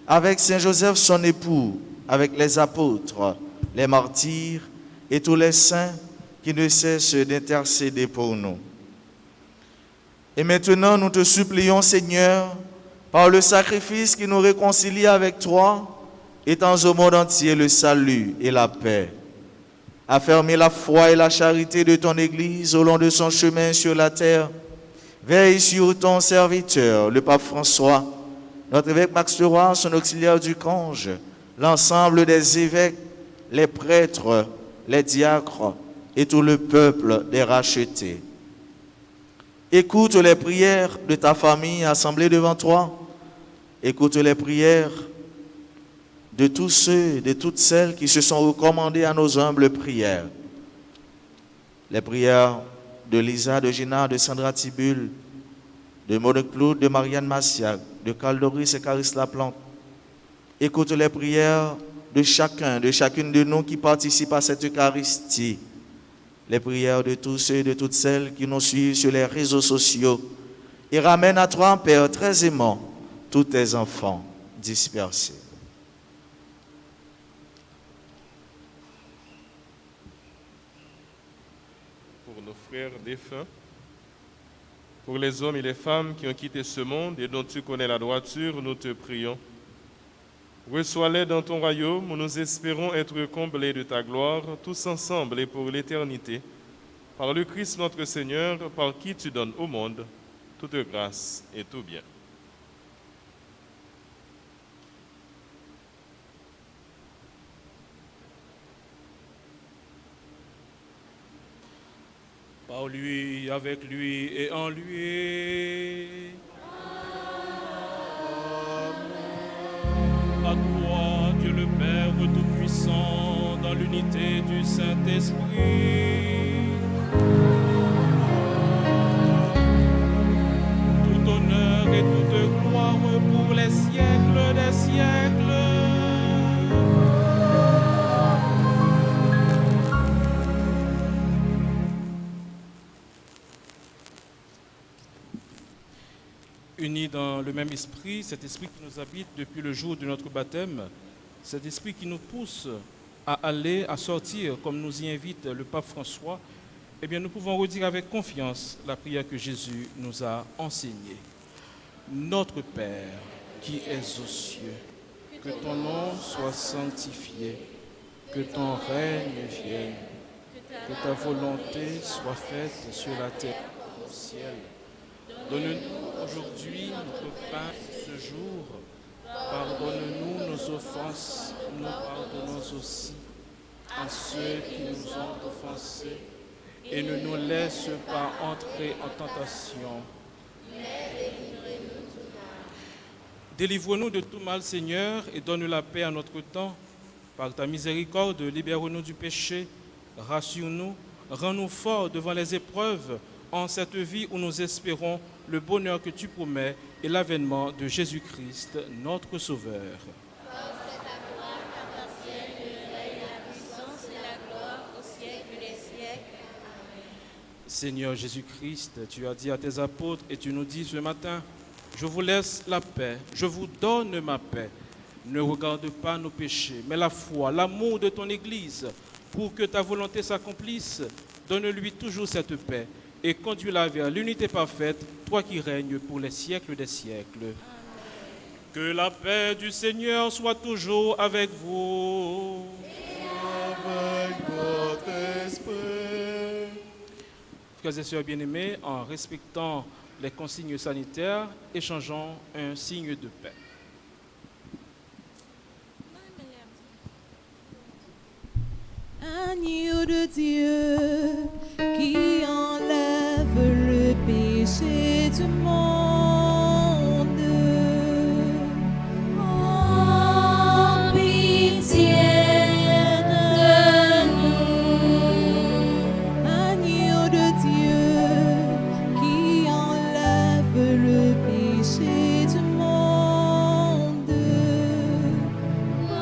avec Saint Joseph son époux, avec les apôtres, les martyrs et tous les saints qui ne cessent d'intercéder pour nous. Et maintenant, nous te supplions, Seigneur, par le sacrifice qui nous réconcilie avec toi, étends au monde entier le salut et la paix. Affermis la foi et la charité de ton Église au long de son chemin sur la terre. Veille sur ton serviteur, le pape François, notre évêque Max de Roy, son auxiliaire du Conge, l'ensemble des évêques, les prêtres, les diacres et tout le peuple des rachetés. Écoute les prières de ta famille assemblée devant toi. Écoute les prières de tous ceux, de toutes celles qui se sont recommandés à nos humbles prières. Les prières de Lisa, de Gina, de Sandra Tibulle, de Monique Claude, de Marianne Massiac, de Carl Doris et Caris Laplante. Écoute les prières de chacun, de chacune de nous qui participe à cette Eucharistie. Les prières de tous ceux et de toutes celles qui nous suivent sur les réseaux sociaux et ramène à toi, Père, très aimant, tous tes enfants dispersés. Pour nos frères défunts, pour les hommes et les femmes qui ont quitté ce monde et dont tu connais la droiture, nous te prions. Reçois-les dans ton royaume où nous espérons être comblés de ta gloire, tous ensemble et pour l'éternité, par le Christ notre Seigneur, par qui tu donnes au monde toute grâce et tout bien. Par lui, avec lui et en lui. À toi, Dieu le Père Tout-Puissant, dans l'unité du Saint-Esprit, tout honneur et toute gloire pour les siècles des siècles. Unis dans le même esprit, cet esprit qui nous habite depuis le jour de notre baptême, cet esprit qui nous pousse à aller, à sortir, comme nous y invite le pape François, eh bien, nous pouvons redire avec confiance la prière que Jésus nous a enseignée. Notre Père, qui es aux cieux, que ton nom soit sanctifié, que ton règne vienne, que ta volonté soit faite sur la terre comme au ciel. Donne-nous aujourd'hui notre pain ce jour. Pardonne-nous nos offenses, nous pardonnons aussi à ceux qui nous ont offensés. Et ne nous laisse pas entrer en tentation. Délivre-nous de tout mal, Seigneur, et donne la paix à notre temps. Par ta miséricorde, libère-nous du péché, rassure-nous, rends-nous forts devant les épreuves, en cette vie où nous espérons le bonheur que tu promets et l'avènement de Jésus-Christ, notre Sauveur. Seigneur Jésus-Christ, tu as dit à tes apôtres et tu nous dis ce matin, je vous laisse la paix, je vous donne ma paix. Ne regarde pas nos péchés, mais la foi, l'amour de ton Église, pour que ta volonté s'accomplisse. Donne-lui toujours cette paix et conduis-la vers l'unité parfaite, toi qui règnes pour les siècles des siècles. Amen. Que la paix du Seigneur soit toujours avec vous. Et avec votre esprit. Frères et sœurs bien-aimés, en respectant les consignes sanitaires, échangeons un signe de paix. Agneau de Dieu qui enlève le péché du monde, oh, pitié de nous. Agneau de Dieu qui enlève le péché du monde, oh,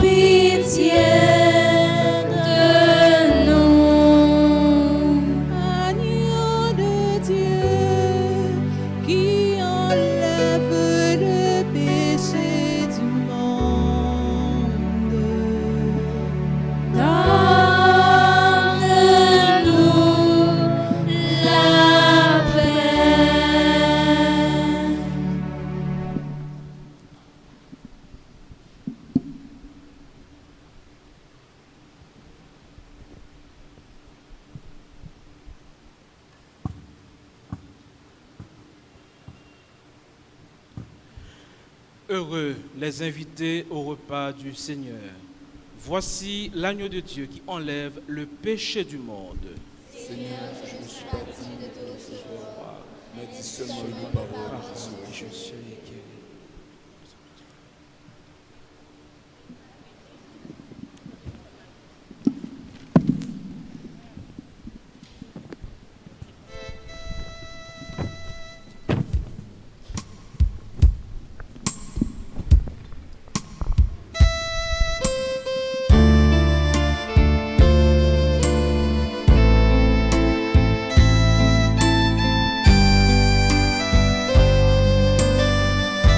pitié. Heureux les invités au repas du Seigneur. Voici l'agneau de Dieu qui enlève le péché du monde. Seigneur, je ne suis pas digne de te recevoir, mais dis seulement une parole et je serai guéri. Agneau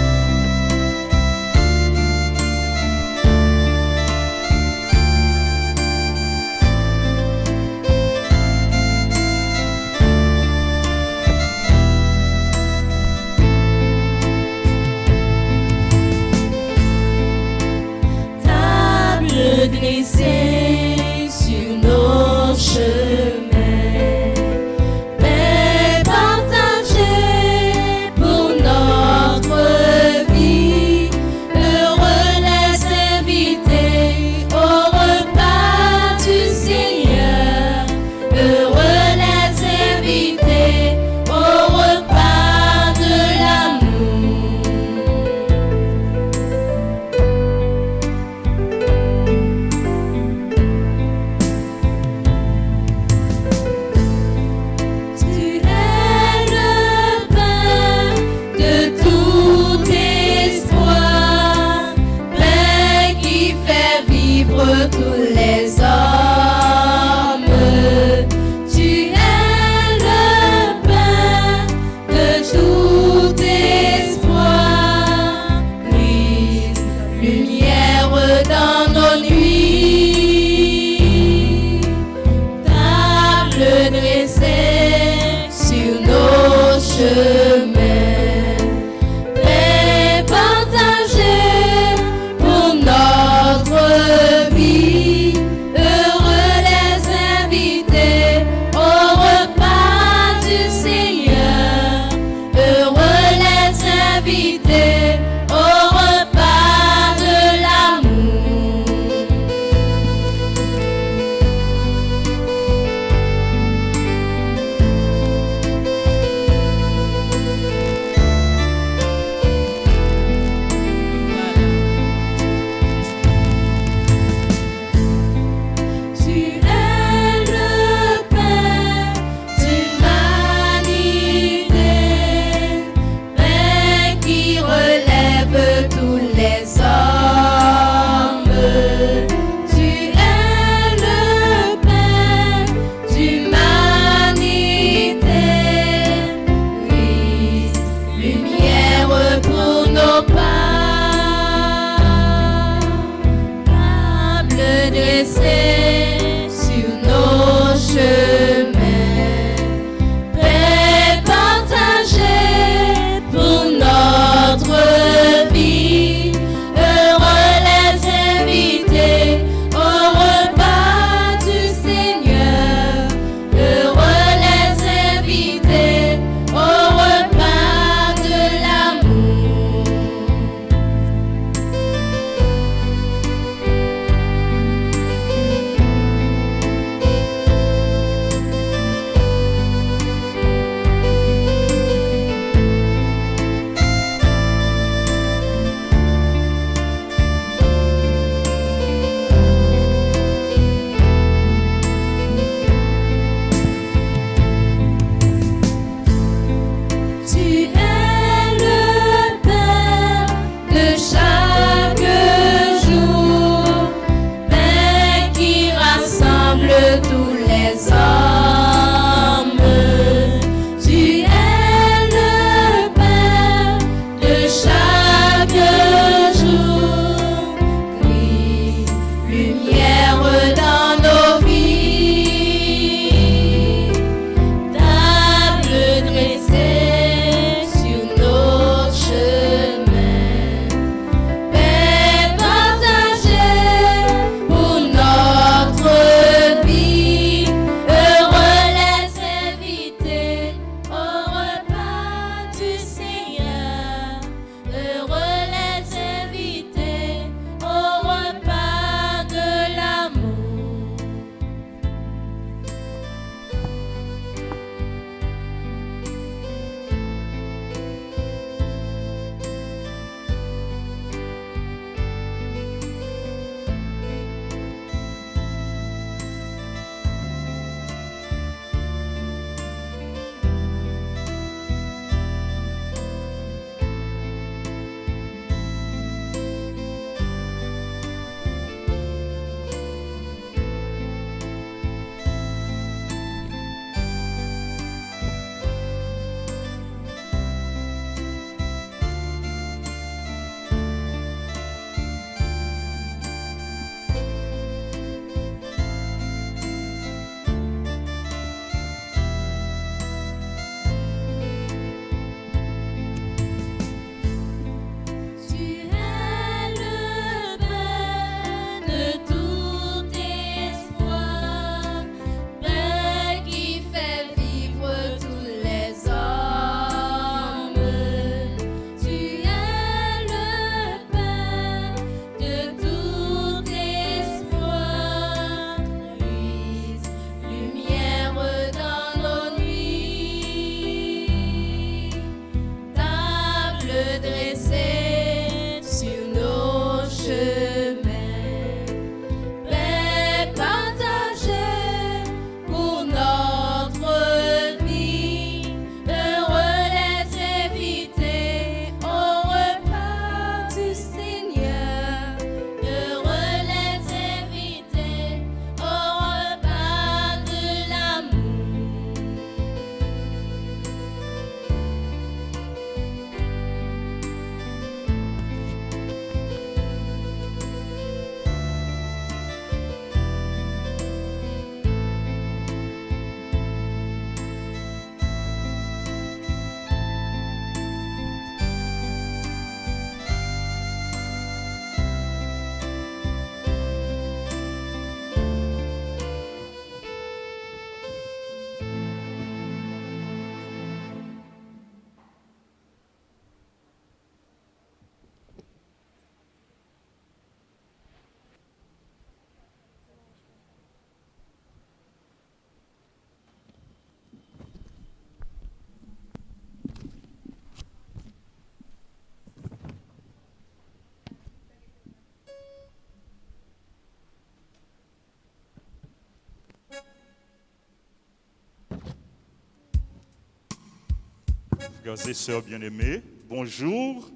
Frères et sœurs bien-aimés, bonjour.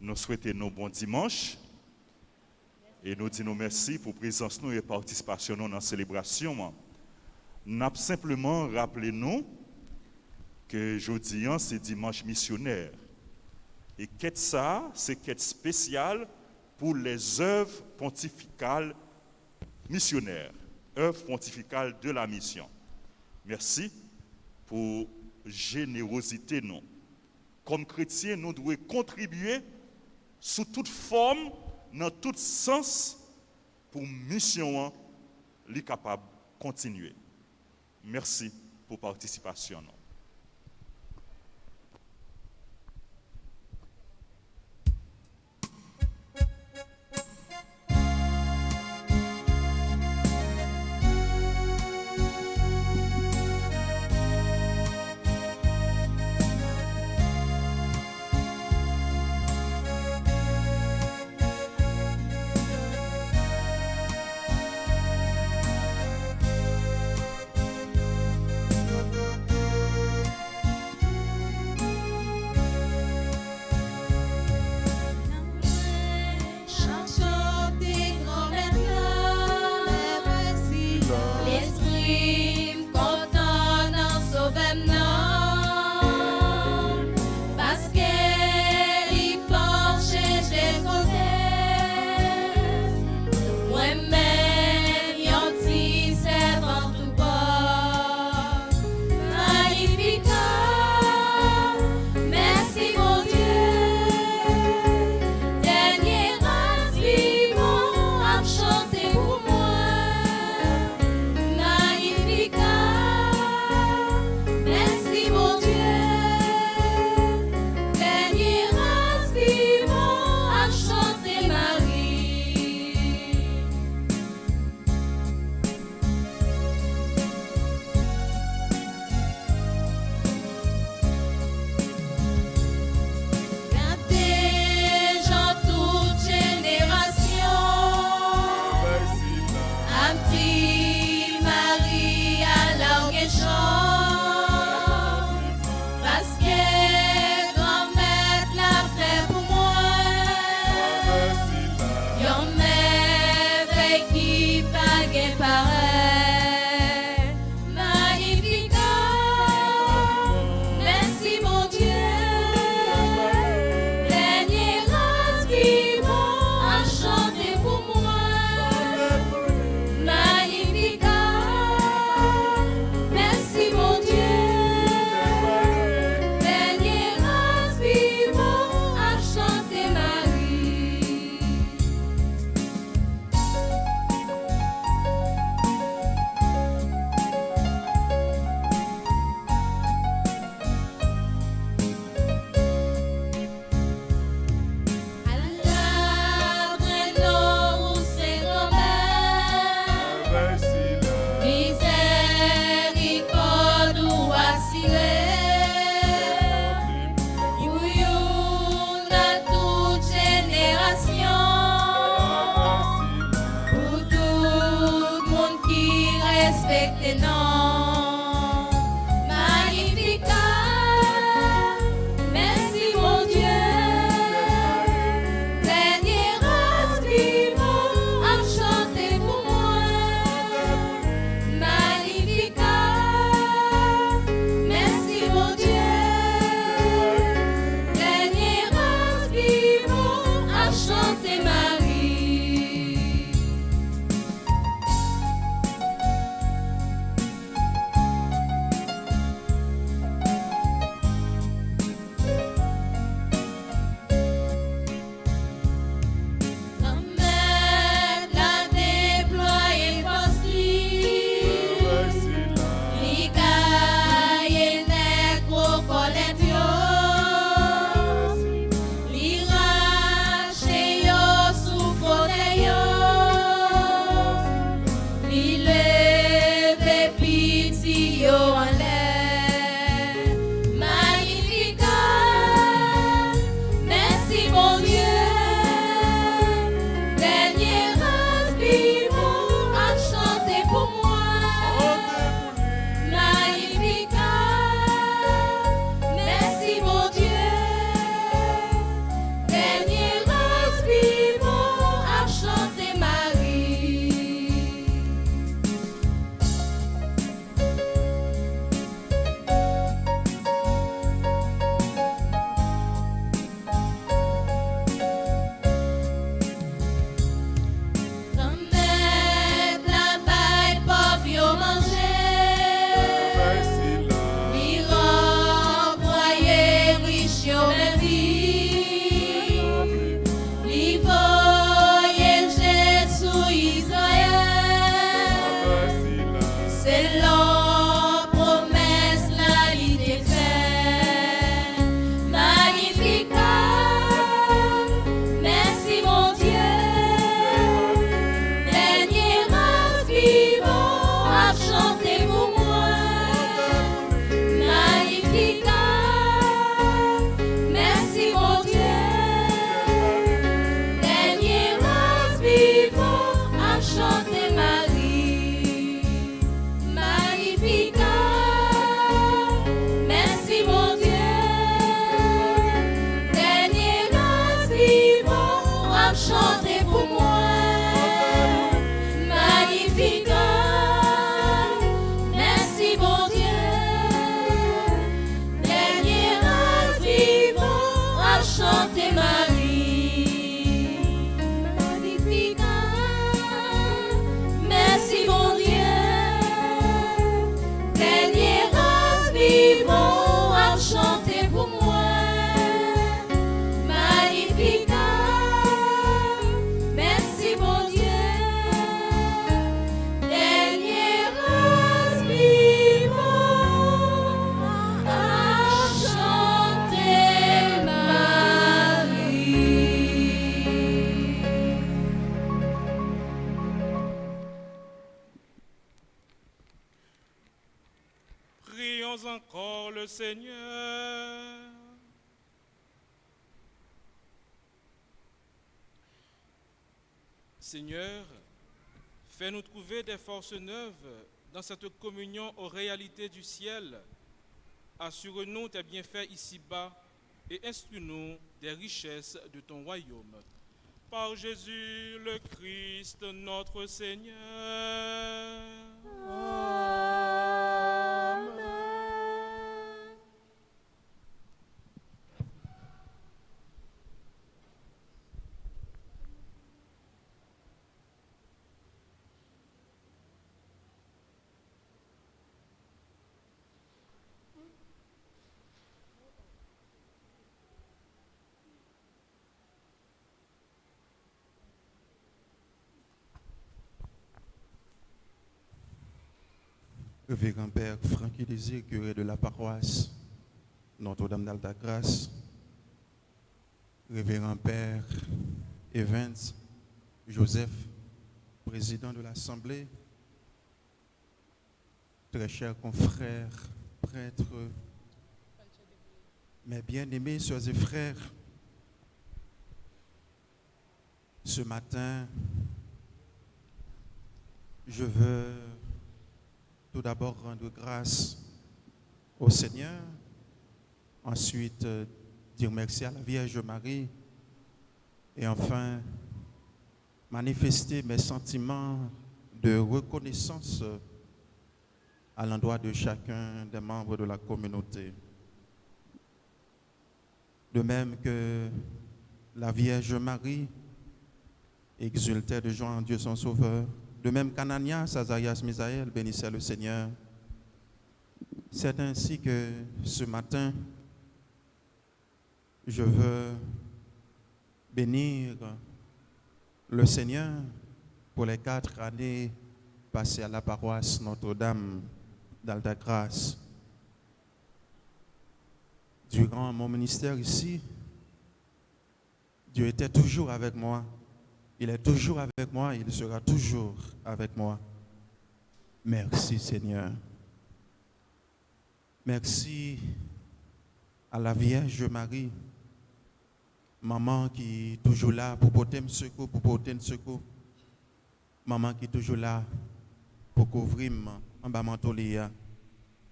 Nous souhaitons nos bons dimanches et nous disons merci pour présence nous et participation dans la célébration. Nous avons simplement rappelé nous que jeudi c'est dimanche missionnaire. Et quête ça, c'est quête spéciale pour les œuvres pontificales missionnaires, œuvres pontificales de la mission. Merci pour générosité nous. Comme chrétiens, nous devons contribuer sous toute forme, dans tout sens, pour mission li capable de continuer. Merci pour participation. prions encore le Seigneur. Seigneur, fais-nous trouver des forces neuves dans cette communion aux réalités du ciel. Assure-nous tes bienfaits ici-bas et instruis-nous des richesses de ton royaume. Par Jésus le Christ, notre Seigneur. Amen. Révérend Père Francky Désir, curé de la paroisse Notre-Dame d'Alta-Grâce, Révérend Père Evans Joseph, président de l'Assemblée, très chers confrères, prêtres, mes bien-aimés sœurs et frères, ce matin, je veux tout d'abord rendre grâce au Seigneur, ensuite dire merci à la Vierge Marie et enfin manifester mes sentiments de reconnaissance à l'endroit de chacun des membres de la communauté. De même que la Vierge Marie exultait de joie en Dieu son Sauveur, de même qu'Ananias, Azarias, Misaël bénissait le Seigneur. C'est ainsi que ce matin, je veux bénir le Seigneur pour les 4 années passées à la paroisse Notre-Dame d'Alta-Grâce. Durant mon ministère ici, Dieu était toujours avec moi. Il est toujours avec moi, il sera toujours avec moi. Merci Seigneur. Merci à la Vierge Marie, maman qui est toujours là pour porter un secours, Maman qui est toujours là pour couvrir en bas mantolia.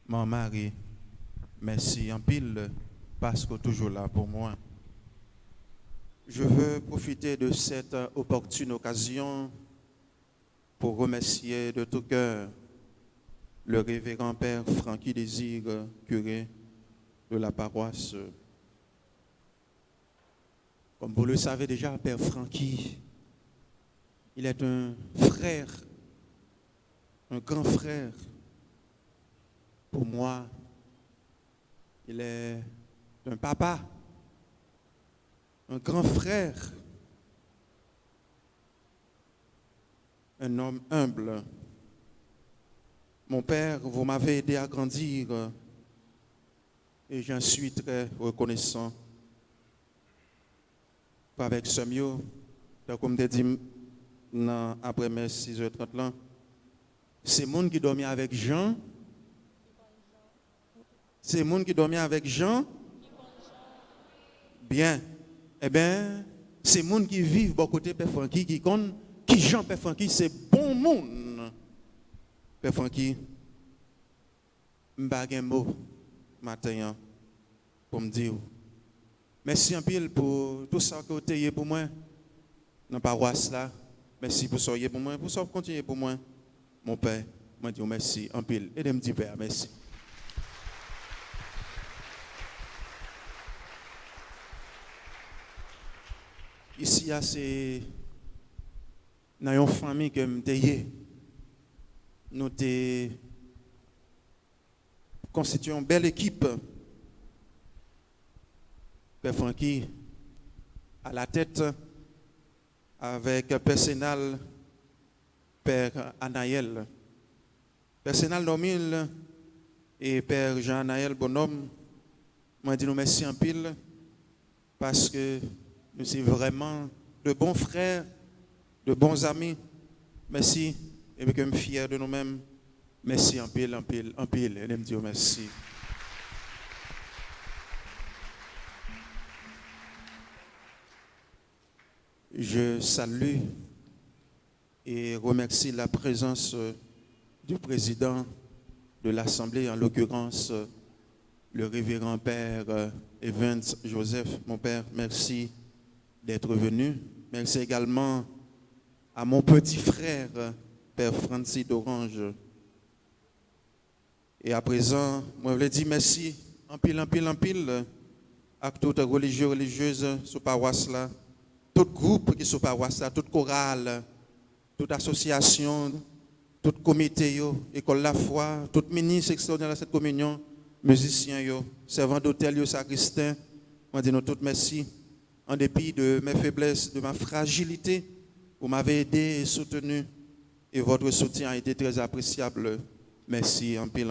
Maman Marie, merci en pile parce que toujours là pour moi. Je veux profiter de cette opportune occasion pour remercier de tout cœur le révérend Père Francky Désir, curé de la paroisse. Comme vous le savez déjà, Père Francky, il est un frère, un grand frère. Pour moi, il est un papa, un grand frère, un homme humble. Mon père, vous m'avez aidé à grandir et j'en suis très reconnaissant. Avec ce mieux, comme je dit après mes 6h30 là, c'est monde qui dormait avec Jean. C'est monde qui dormait avec Jean. Bien. Eh bien, c'est monde qui vivent bon côté Père Francky, qui Jean Père Francky, c'est bon monde. Père Francky, m'bag un mot matin pour me dire merci en pile pour tout ça que vous avez pour moi dans la paroisse là. Merci pour ça pour moi, pour ça continuer pour moi. Mon père, moi dis merci en pile et de me dire père merci. Ici, c'est dans une famille que nous avons constitué une belle équipe. Père Francky à la tête avec personnel Père Anaël. Personnel Nomil et Père Jean-Anaël Bonhomme, moi dis nous merci en pile parce que nous sommes vraiment de bons frères, de bons amis. Merci et que je suis fier de nous-mêmes. Merci en pile, en pile, en pile. Et je me dis merci. Je salue et remercie la présence du président de l'Assemblée, en l'occurrence le révérend Père Evans Joseph. Mon Père, merci d'être venu. Merci également à mon petit frère, Père Francis d'Orange. Et à présent, moi je voulais dire merci en pile à toutes les religieux, religieuses sur paroisse là, tout groupe qui est sur paroisse là, toute chorale, toute association, tout comité, école la foi, tout ministre extraordinaire de cette communion, musiciens, servants d'hôtel, sacristains, moi dis nous tous merci. En dépit de mes faiblesses, de ma fragilité, vous m'avez aidé et soutenu et votre soutien a été très appréciable. Merci en pile.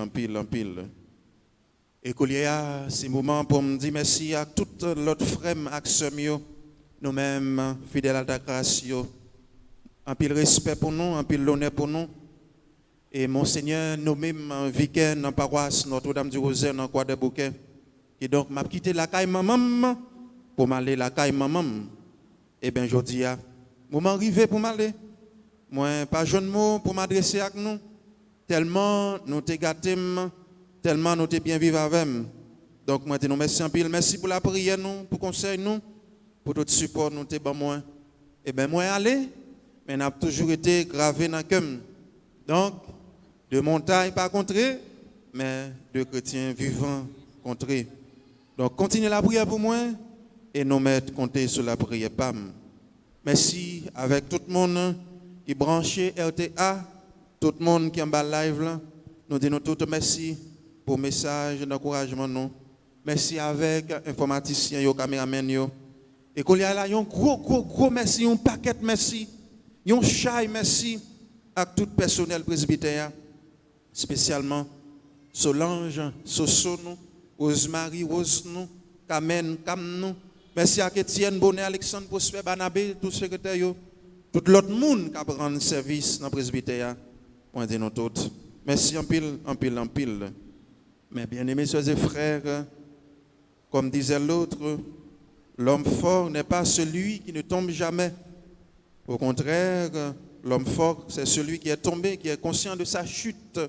Et qu'il y a ces moments pour me dire merci à toutes l'autre frères, nous-mêmes, fidèles à la grâce, en pile respect pour nous, en pile l'honneur pour nous. Et Monseigneur, nous-mêmes, vicaire dans la paroisse Notre-Dame du Rosaire, dans le Croix des Bouquets, et donc m'a quitté la caille maman pour m'aller la caille maman. Eh bien, je dis, moment arrivé pour m'aller. Moi, pas jeune mot pour m'adresser à nous. Tellement nous t'es gâtés, tellement nous t'es bien vivre avec nous. Donc, moi, je nous merci en pile. Merci pour la prière, nous, pour le conseil, nous, pour tout support, nous t'es bon moi. Eh bien, moi, aller, mais n'a toujours été gravé dans le cœur. Donc, de montagne pas contrée, mais de chrétiens vivants contrés. Donc, continuez la prière pour moi et nous mettre compter sur la prière. Pam. Merci avec tout le monde qui branché RTA, tout le monde qui est en bas live là. Nous disons tout merci pour le message d'encouragement. Merci avec informaticiens, les caméramans. Et qu'il y a là un gros merci, un paquet merci, un chai merci à tout le personnel presbytère, spécialement Solange, Sosonou, Rosemary, Rosenou, Kamen, Kamnou. Merci à Étienne Bonnet, Alexandre Prosper, Banabé, tout secrétaire, tout l'autre monde qui a pris service dans le presbytère. On dit nous tous. Merci en pile. Mais bien aimés soeurs et frères, comme disait l'autre, l'homme fort n'est pas celui qui ne tombe jamais. Au contraire, l'homme fort, c'est celui qui est tombé, qui est conscient de sa chute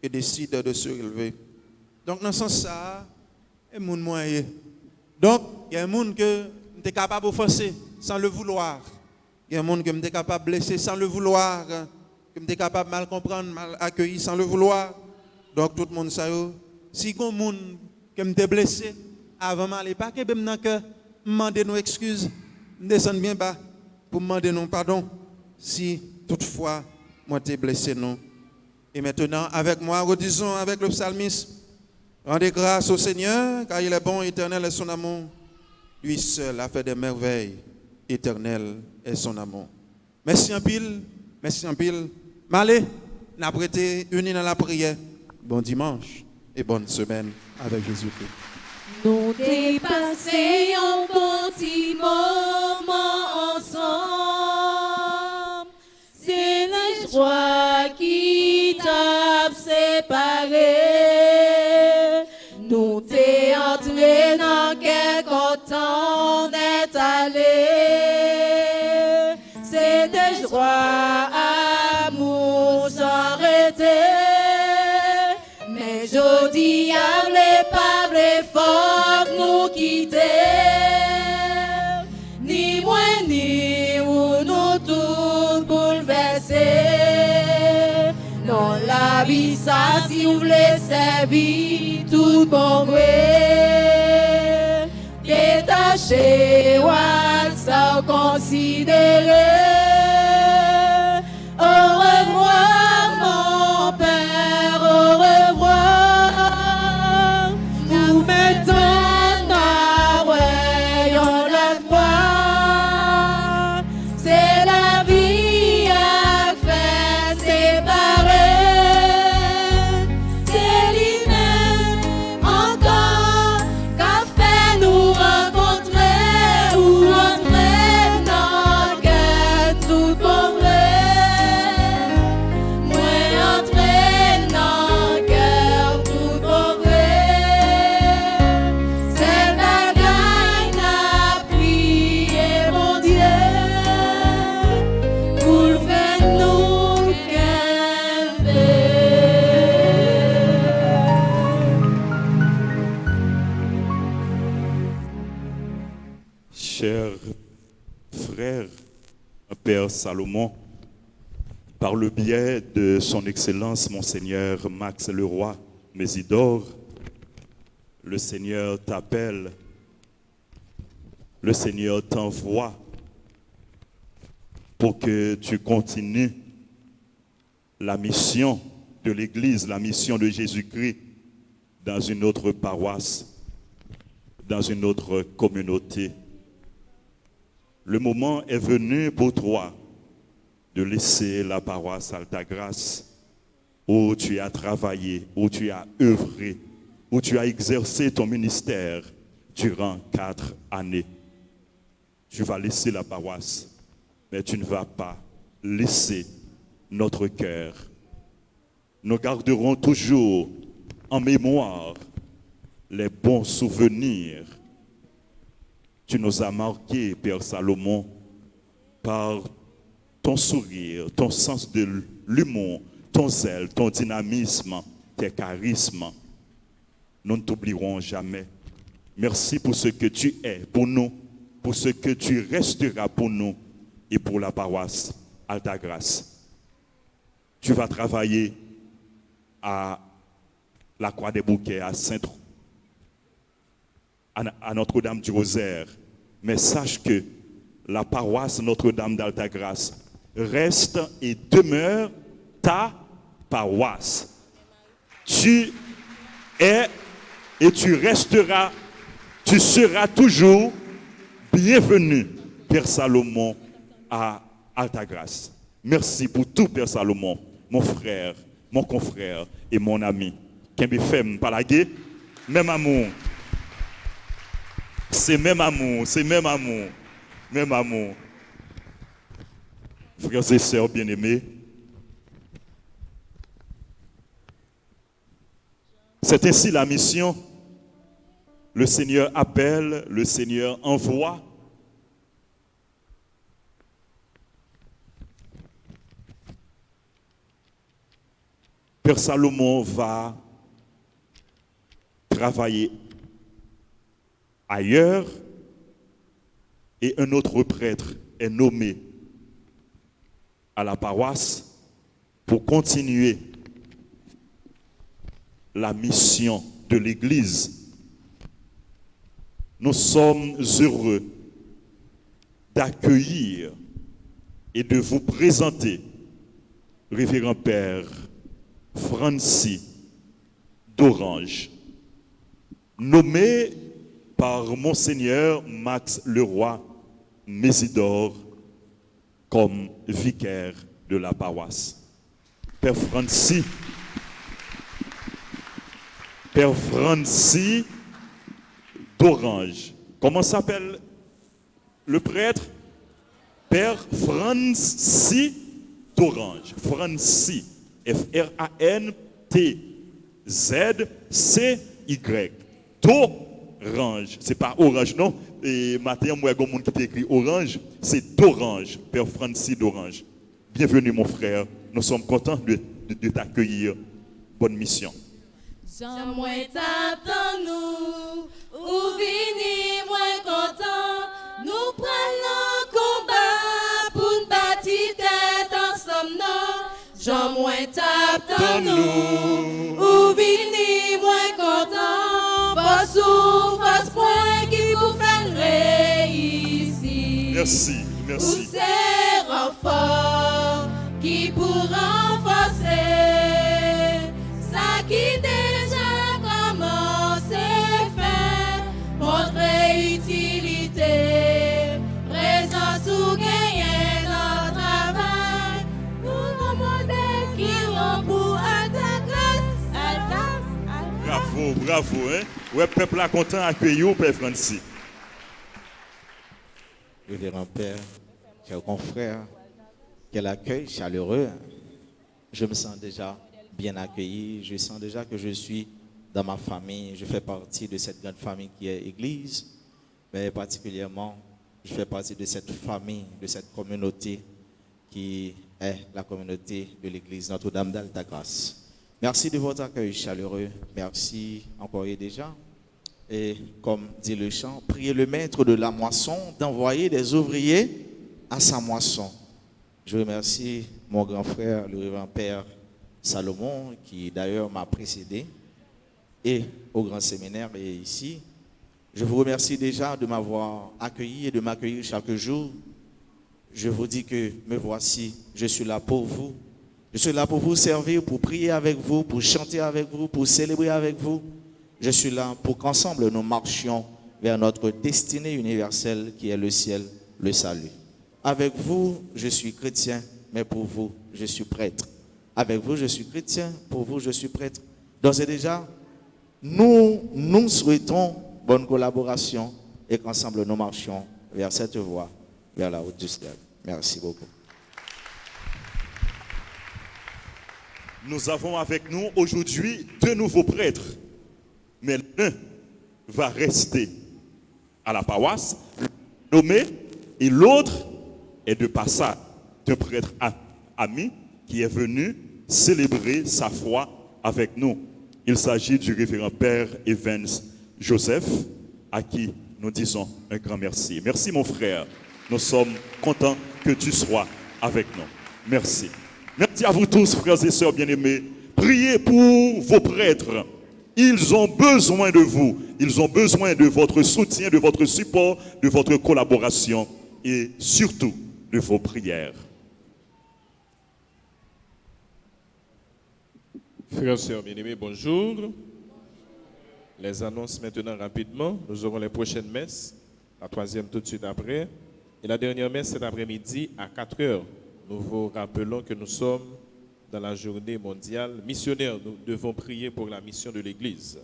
et décide de se relever. Donc, dans ce sens-là, il y a un monde moyen. Donc, il y a un monde que tu es capable d'offenser sans le vouloir. Il y a un monde que tu es capable de blesser sans le vouloir. Que tu es capable de mal comprendre, mal accueillir sans le vouloir. Donc, tout le monde sait. Si il y a un monde que tu es blessé, avant de m'aller, pas que je me demander nos excuses, descendre bien bas pour demander non pardon. Si toutefois, moi t'es blessé, non. Et maintenant, avec moi, redisons avec le psalmiste, rendez grâce au Seigneur, car il est bon, éternel est son amour. Lui seul a fait des merveilles, éternel est son amour. Merci en pile. M'allez, n'a prêté unis dans la prière. Bon dimanche et bonne semaine avec Jésus-Christ. Nous t'es passé un bon petit moment ensemble. C'est la joie qui t'a séparé. Nous t'es entré dans quel content d'être allé. C'est des joies, amour sans arrêter. Mais jodi avait pas les formes nous quitter. Ni moi ni ou nous tous bouleversés. Non la vie ça si vous voulez servir tout bon vrai. Détaché ou sans considérer. Au revoir mon père, au revoir. Nous mettons à rayon la foi. C'est la vie à faire séparer. C'est lui-même encore qu'a fait nous rencontrer ou entrer dans le cœur. cher frère, Père Salomon, par le biais de son Excellence, Monseigneur Max Leroy Mésidor, le Seigneur t'appelle, le Seigneur t'envoie pour que tu continues la mission de l'Église, la mission de Jésus-Christ dans une autre paroisse, dans une autre communauté. Le moment est venu pour toi de laisser la paroisse Altagrace où tu as travaillé, où tu as œuvré, où tu as exercé ton ministère durant 4 années. Tu vas laisser la paroisse, mais tu ne vas pas laisser notre cœur. Nous garderons toujours en mémoire les bons souvenirs. Tu nous as marqués, Père Salomon, par ton sourire, ton sens de l'humour, ton zèle, ton dynamisme, tes charismes. Nous ne t'oublierons jamais. Merci pour ce que tu es pour nous, pour ce que tu resteras pour nous et pour la paroisse Altagrace. Tu vas travailler à la Croix des Bouquets, à à Notre-Dame du Rosaire. Mais sache que la paroisse Notre-Dame d'Altagrace reste et demeure ta paroisse. Tu es et tu resteras, tu seras toujours bienvenu, Père Salomon, à Altagrace. Merci pour tout, Père Salomon, mon frère, mon confrère et mon ami. Kembe Fem, Palagé, même amour. C'est même amour, c'est même amour, même amour. Frères et sœurs bien-aimés, c'est ainsi la mission. Le Seigneur appelle, le Seigneur envoie. Père Salomon va travailler ailleurs et un autre prêtre est nommé à la paroisse pour continuer la mission de l'Église. Nous sommes heureux d'accueillir et de vous présenter Révérend Père Francis d'Orange, nommé par Monseigneur Max Leroy Mésidor comme vicaire de la paroisse. Père Francis d'Orange. Comment s'appelle le prêtre? Père Francis d'Orange. Francis. F-R-A-N-T-Z-C-Y. d'Orange. C'est pas orange, non? Et matin, moi, il y a un monde qui écrit orange. C'est d'Orange. Père Francis d'Orange. Bienvenue, mon frère. Nous sommes contents de t'accueillir. Bonne mission. Jean moins t'attends nous, ou vini moins content, nous prenons combat pour nous bâtir tête ensemble, non. Jean moins t'attends nous, ou vini moins content, force ou force point qui vous fait réussir. Merci, merci. Pour ces renforts qui pour renforcer, ça qui utilité, présence ou gagnée dans le travail, nous nos modèles qui ont pour Altagrace. Bravo, bravo, hein? Ouais, peuple là content d'accueillir Père Francis. Révérend Père, chers confrères, quel accueil chaleureux. Je me sens déjà bien accueilli, je sens déjà que je suis dans ma famille, je fais partie de cette grande famille qui est Église, mais particulièrement, je fais partie de cette famille, de cette communauté qui est la communauté de l'Église Notre-Dame d'Altagrace. Merci de votre accueil chaleureux. Merci encore et déjà Et comme dit le chant, priez le maître de la moisson d'envoyer des ouvriers à sa moisson. Je remercie mon grand frère, le révérend Père Salomon, qui d'ailleurs m'a précédé, et au grand séminaire et ici. Je vous remercie déjà de m'avoir accueilli et de m'accueillir chaque jour. Je vous dis que me voici, je suis là pour vous. Je suis là pour vous servir, pour prier avec vous, pour chanter avec vous, pour célébrer avec vous. Je suis là pour qu'ensemble nous marchions vers notre destinée universelle qui est le ciel, le salut. Avec vous, je suis chrétien, mais pour vous, je suis prêtre. Avec vous, je suis chrétien, pour vous, je suis prêtre. D'ores et déjà, nous souhaitons bonne collaboration et qu'ensemble nous marchions vers cette voie, vers la route du ciel. Merci beaucoup. Nous avons avec nous aujourd'hui 2 nouveaux prêtres, mais l'un va rester à la paroisse, nommé, et l'autre est de passage, d'un prêtre ami qui est venu célébrer sa foi avec nous. Il s'agit du révérend Père Evans Joseph, à qui nous disons un grand merci. Merci mon frère, nous sommes contents que tu sois avec nous. Merci. Merci à vous tous, frères et sœurs bien-aimés. Priez pour vos prêtres. Ils ont besoin de vous. Ils ont besoin de votre soutien, de votre support, de votre collaboration et surtout de vos prières. Frères et sœurs bien-aimés, bonjour. Les annonces maintenant rapidement. Nous aurons les prochaines messes. La 3e tout de suite après. Et la dernière messe cet après-midi à 4 heures. Nous vous rappelons que nous sommes dans la journée mondiale missionnaire. Nous devons prier pour la mission de l'Église.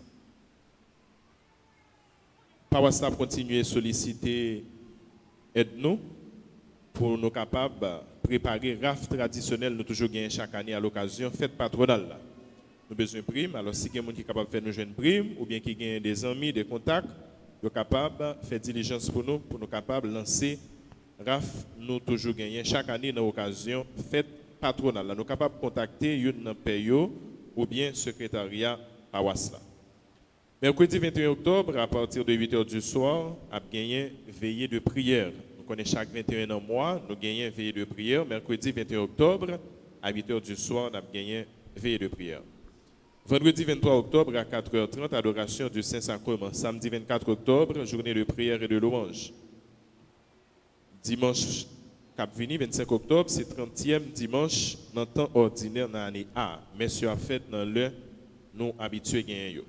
Paroisse continuer à solliciter aide-nous pour nous capables de préparer RAF traditionnel. Nous toujours gagnons chaque année à l'occasion fête patronale. Nous avons besoin de primes. Alors si quelqu'un qui est capable de faire nous jouer une prime ou bien qui a des amis, des contacts, nous sommes capables de faire diligence pour nous capables de lancer RAF, nous toujours gagnons chaque année dans l'occasion fête patronale. Nous sommes capables de contacter une payo ou bien secrétariat paroisse. Mercredi 21 octobre, à partir de 8h du soir, nous avons gagné veillée de prière. Nous connaissons chaque 21 en mois, nous gagnons veillée de prière. Mercredi 21 octobre, à 8h du soir, nous avons gagné veillée de prière. Vendredi 23 octobre, à 4h30, adoration du Saint-Sacrement. Samedi 24 octobre, journée de prière et de louange. Dimanche Cap-Vini, 25 octobre, c'est 30e dimanche dans le temps ordinaire dans l'année A. Messieurs a fait dans le nous habitués gagnent.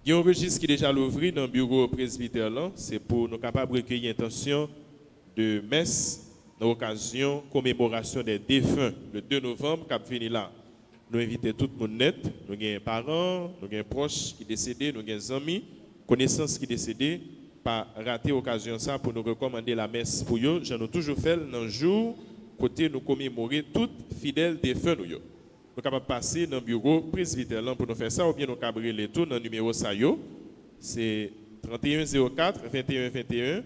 Il y a un registre qui est déjà ouvert dans le bureau presbytère, c'est pour nous capables de recueillir intention de messe dans l'occasion commémoration des défunts le 2 novembre Cap-Vini là. Nous invitons tout le monde net, nous avons des parents, nous avons des proches qui sont décédés, nous avons des amis, connaissances qui sont décédés. Pas rater l'occasion ça pour nous recommander la messe pour eux. J'en ai toujours fait dans le jour côté nous commémorer toutes fidèles défunts nous. Nous sommes capables de passer dans le bureau presbytère pour nous faire ça ou bien nous cabrer les tours dans le numéro ça c'est 3104 21 21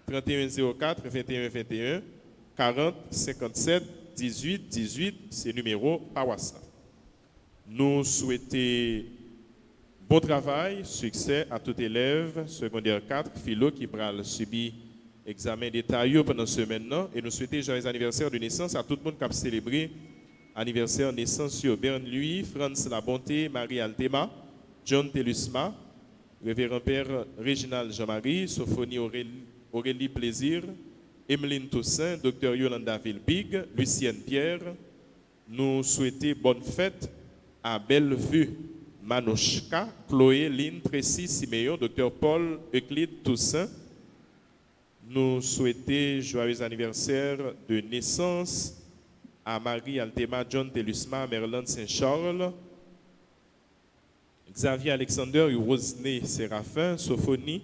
3104 21 21 40 57 18 18 c'est numéro paroisse. Nous souhaitons bon travail, succès à tout élève secondaire 4, philo qui va subir examen détaillé pendant ce semaine. Et nous souhaitons joyeux anniversaire de naissance à tout le monde qui a célébré anniversaire de naissance sur Bern Louis, Franz La Bonté, Marie Altema, John Telusma, Révérend Père Réginald Jean-Marie, Sophonie Aurélie Plaisir, Emeline Toussaint, Dr Yolanda Vilbig, Lucienne Pierre. Nous souhaitons bonne fête à Bellevue. Manouchka, Chloé, Lynn, Tracy, Siméon, Dr Paul, Euclide, Toussaint. Nous souhaitons joyeux anniversaire de naissance à Marie Altema, John Telusma, Merlin Saint-Charles, Xavier Alexander, Rosné Séraphin, Sophonie,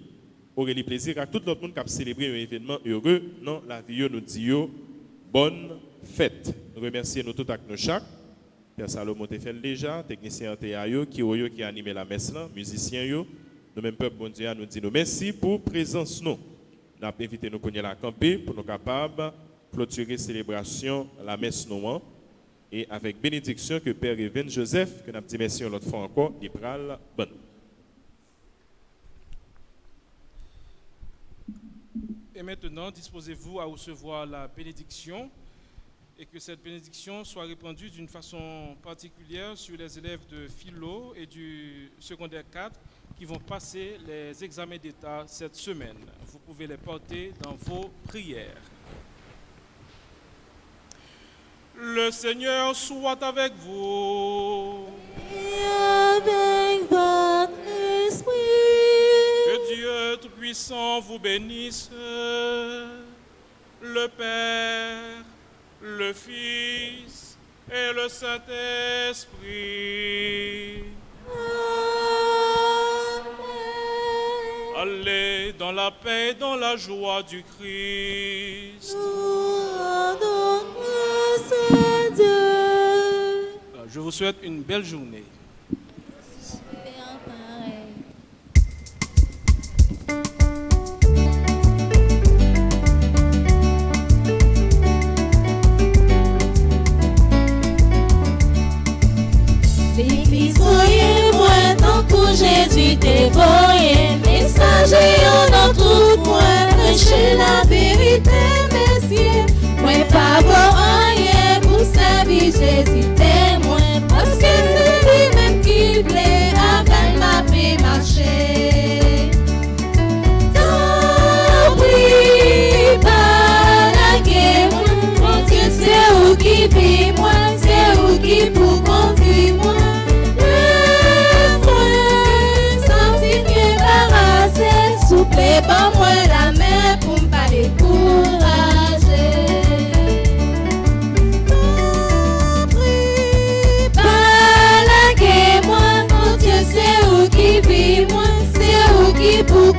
Aurélie Plaisir, à tout le monde qui a célébré un événement heureux. Non, la vie nous dit bonne fête. Nous remercions nous tous avec nos chaque. Père Salomon te fait déjà, technicien Théayo, qui a animé la messe là, musicien nous même peuple bon Dieu nous dit nous merci pour présence nous. Nous avons invité nous connaître la camper pour nous capables clôturer célébration la messe nous et avec bénédiction que Père Evans Joseph que nous avons dit merci l'autre fois encore, il pral bonne. Et maintenant, disposez-vous à recevoir la bénédiction et que cette bénédiction soit répandue d'une façon particulière sur les élèves de philo et du secondaire 4 qui vont passer les examens d'État cette semaine. Vous pouvez les porter dans vos prières. Le Seigneur soit avec vous. Et avec votre esprit. Que Dieu Tout-Puissant vous bénisse, le Père, le Fils et le Saint-Esprit. Allez dans la paix et dans la joie du Christ. Je vous souhaite une belle journée. L'église voyez moi tant que Jésus dévoyé, messager en tout point, prêcher la vérité, messieurs. Moi pas voir rien pour servir Jésus témoin, parce que c'est lui-même qui plaît avec ma paix marcher. Tant pis, pas la guerre, mon Dieu c'est où qui vit moi, c'est où qui pour conduire moi. Souple par moi la main pour me pas décourager. Pas la guerre moi, mon Dieu c'est où qui vit moi, c'est où qui pour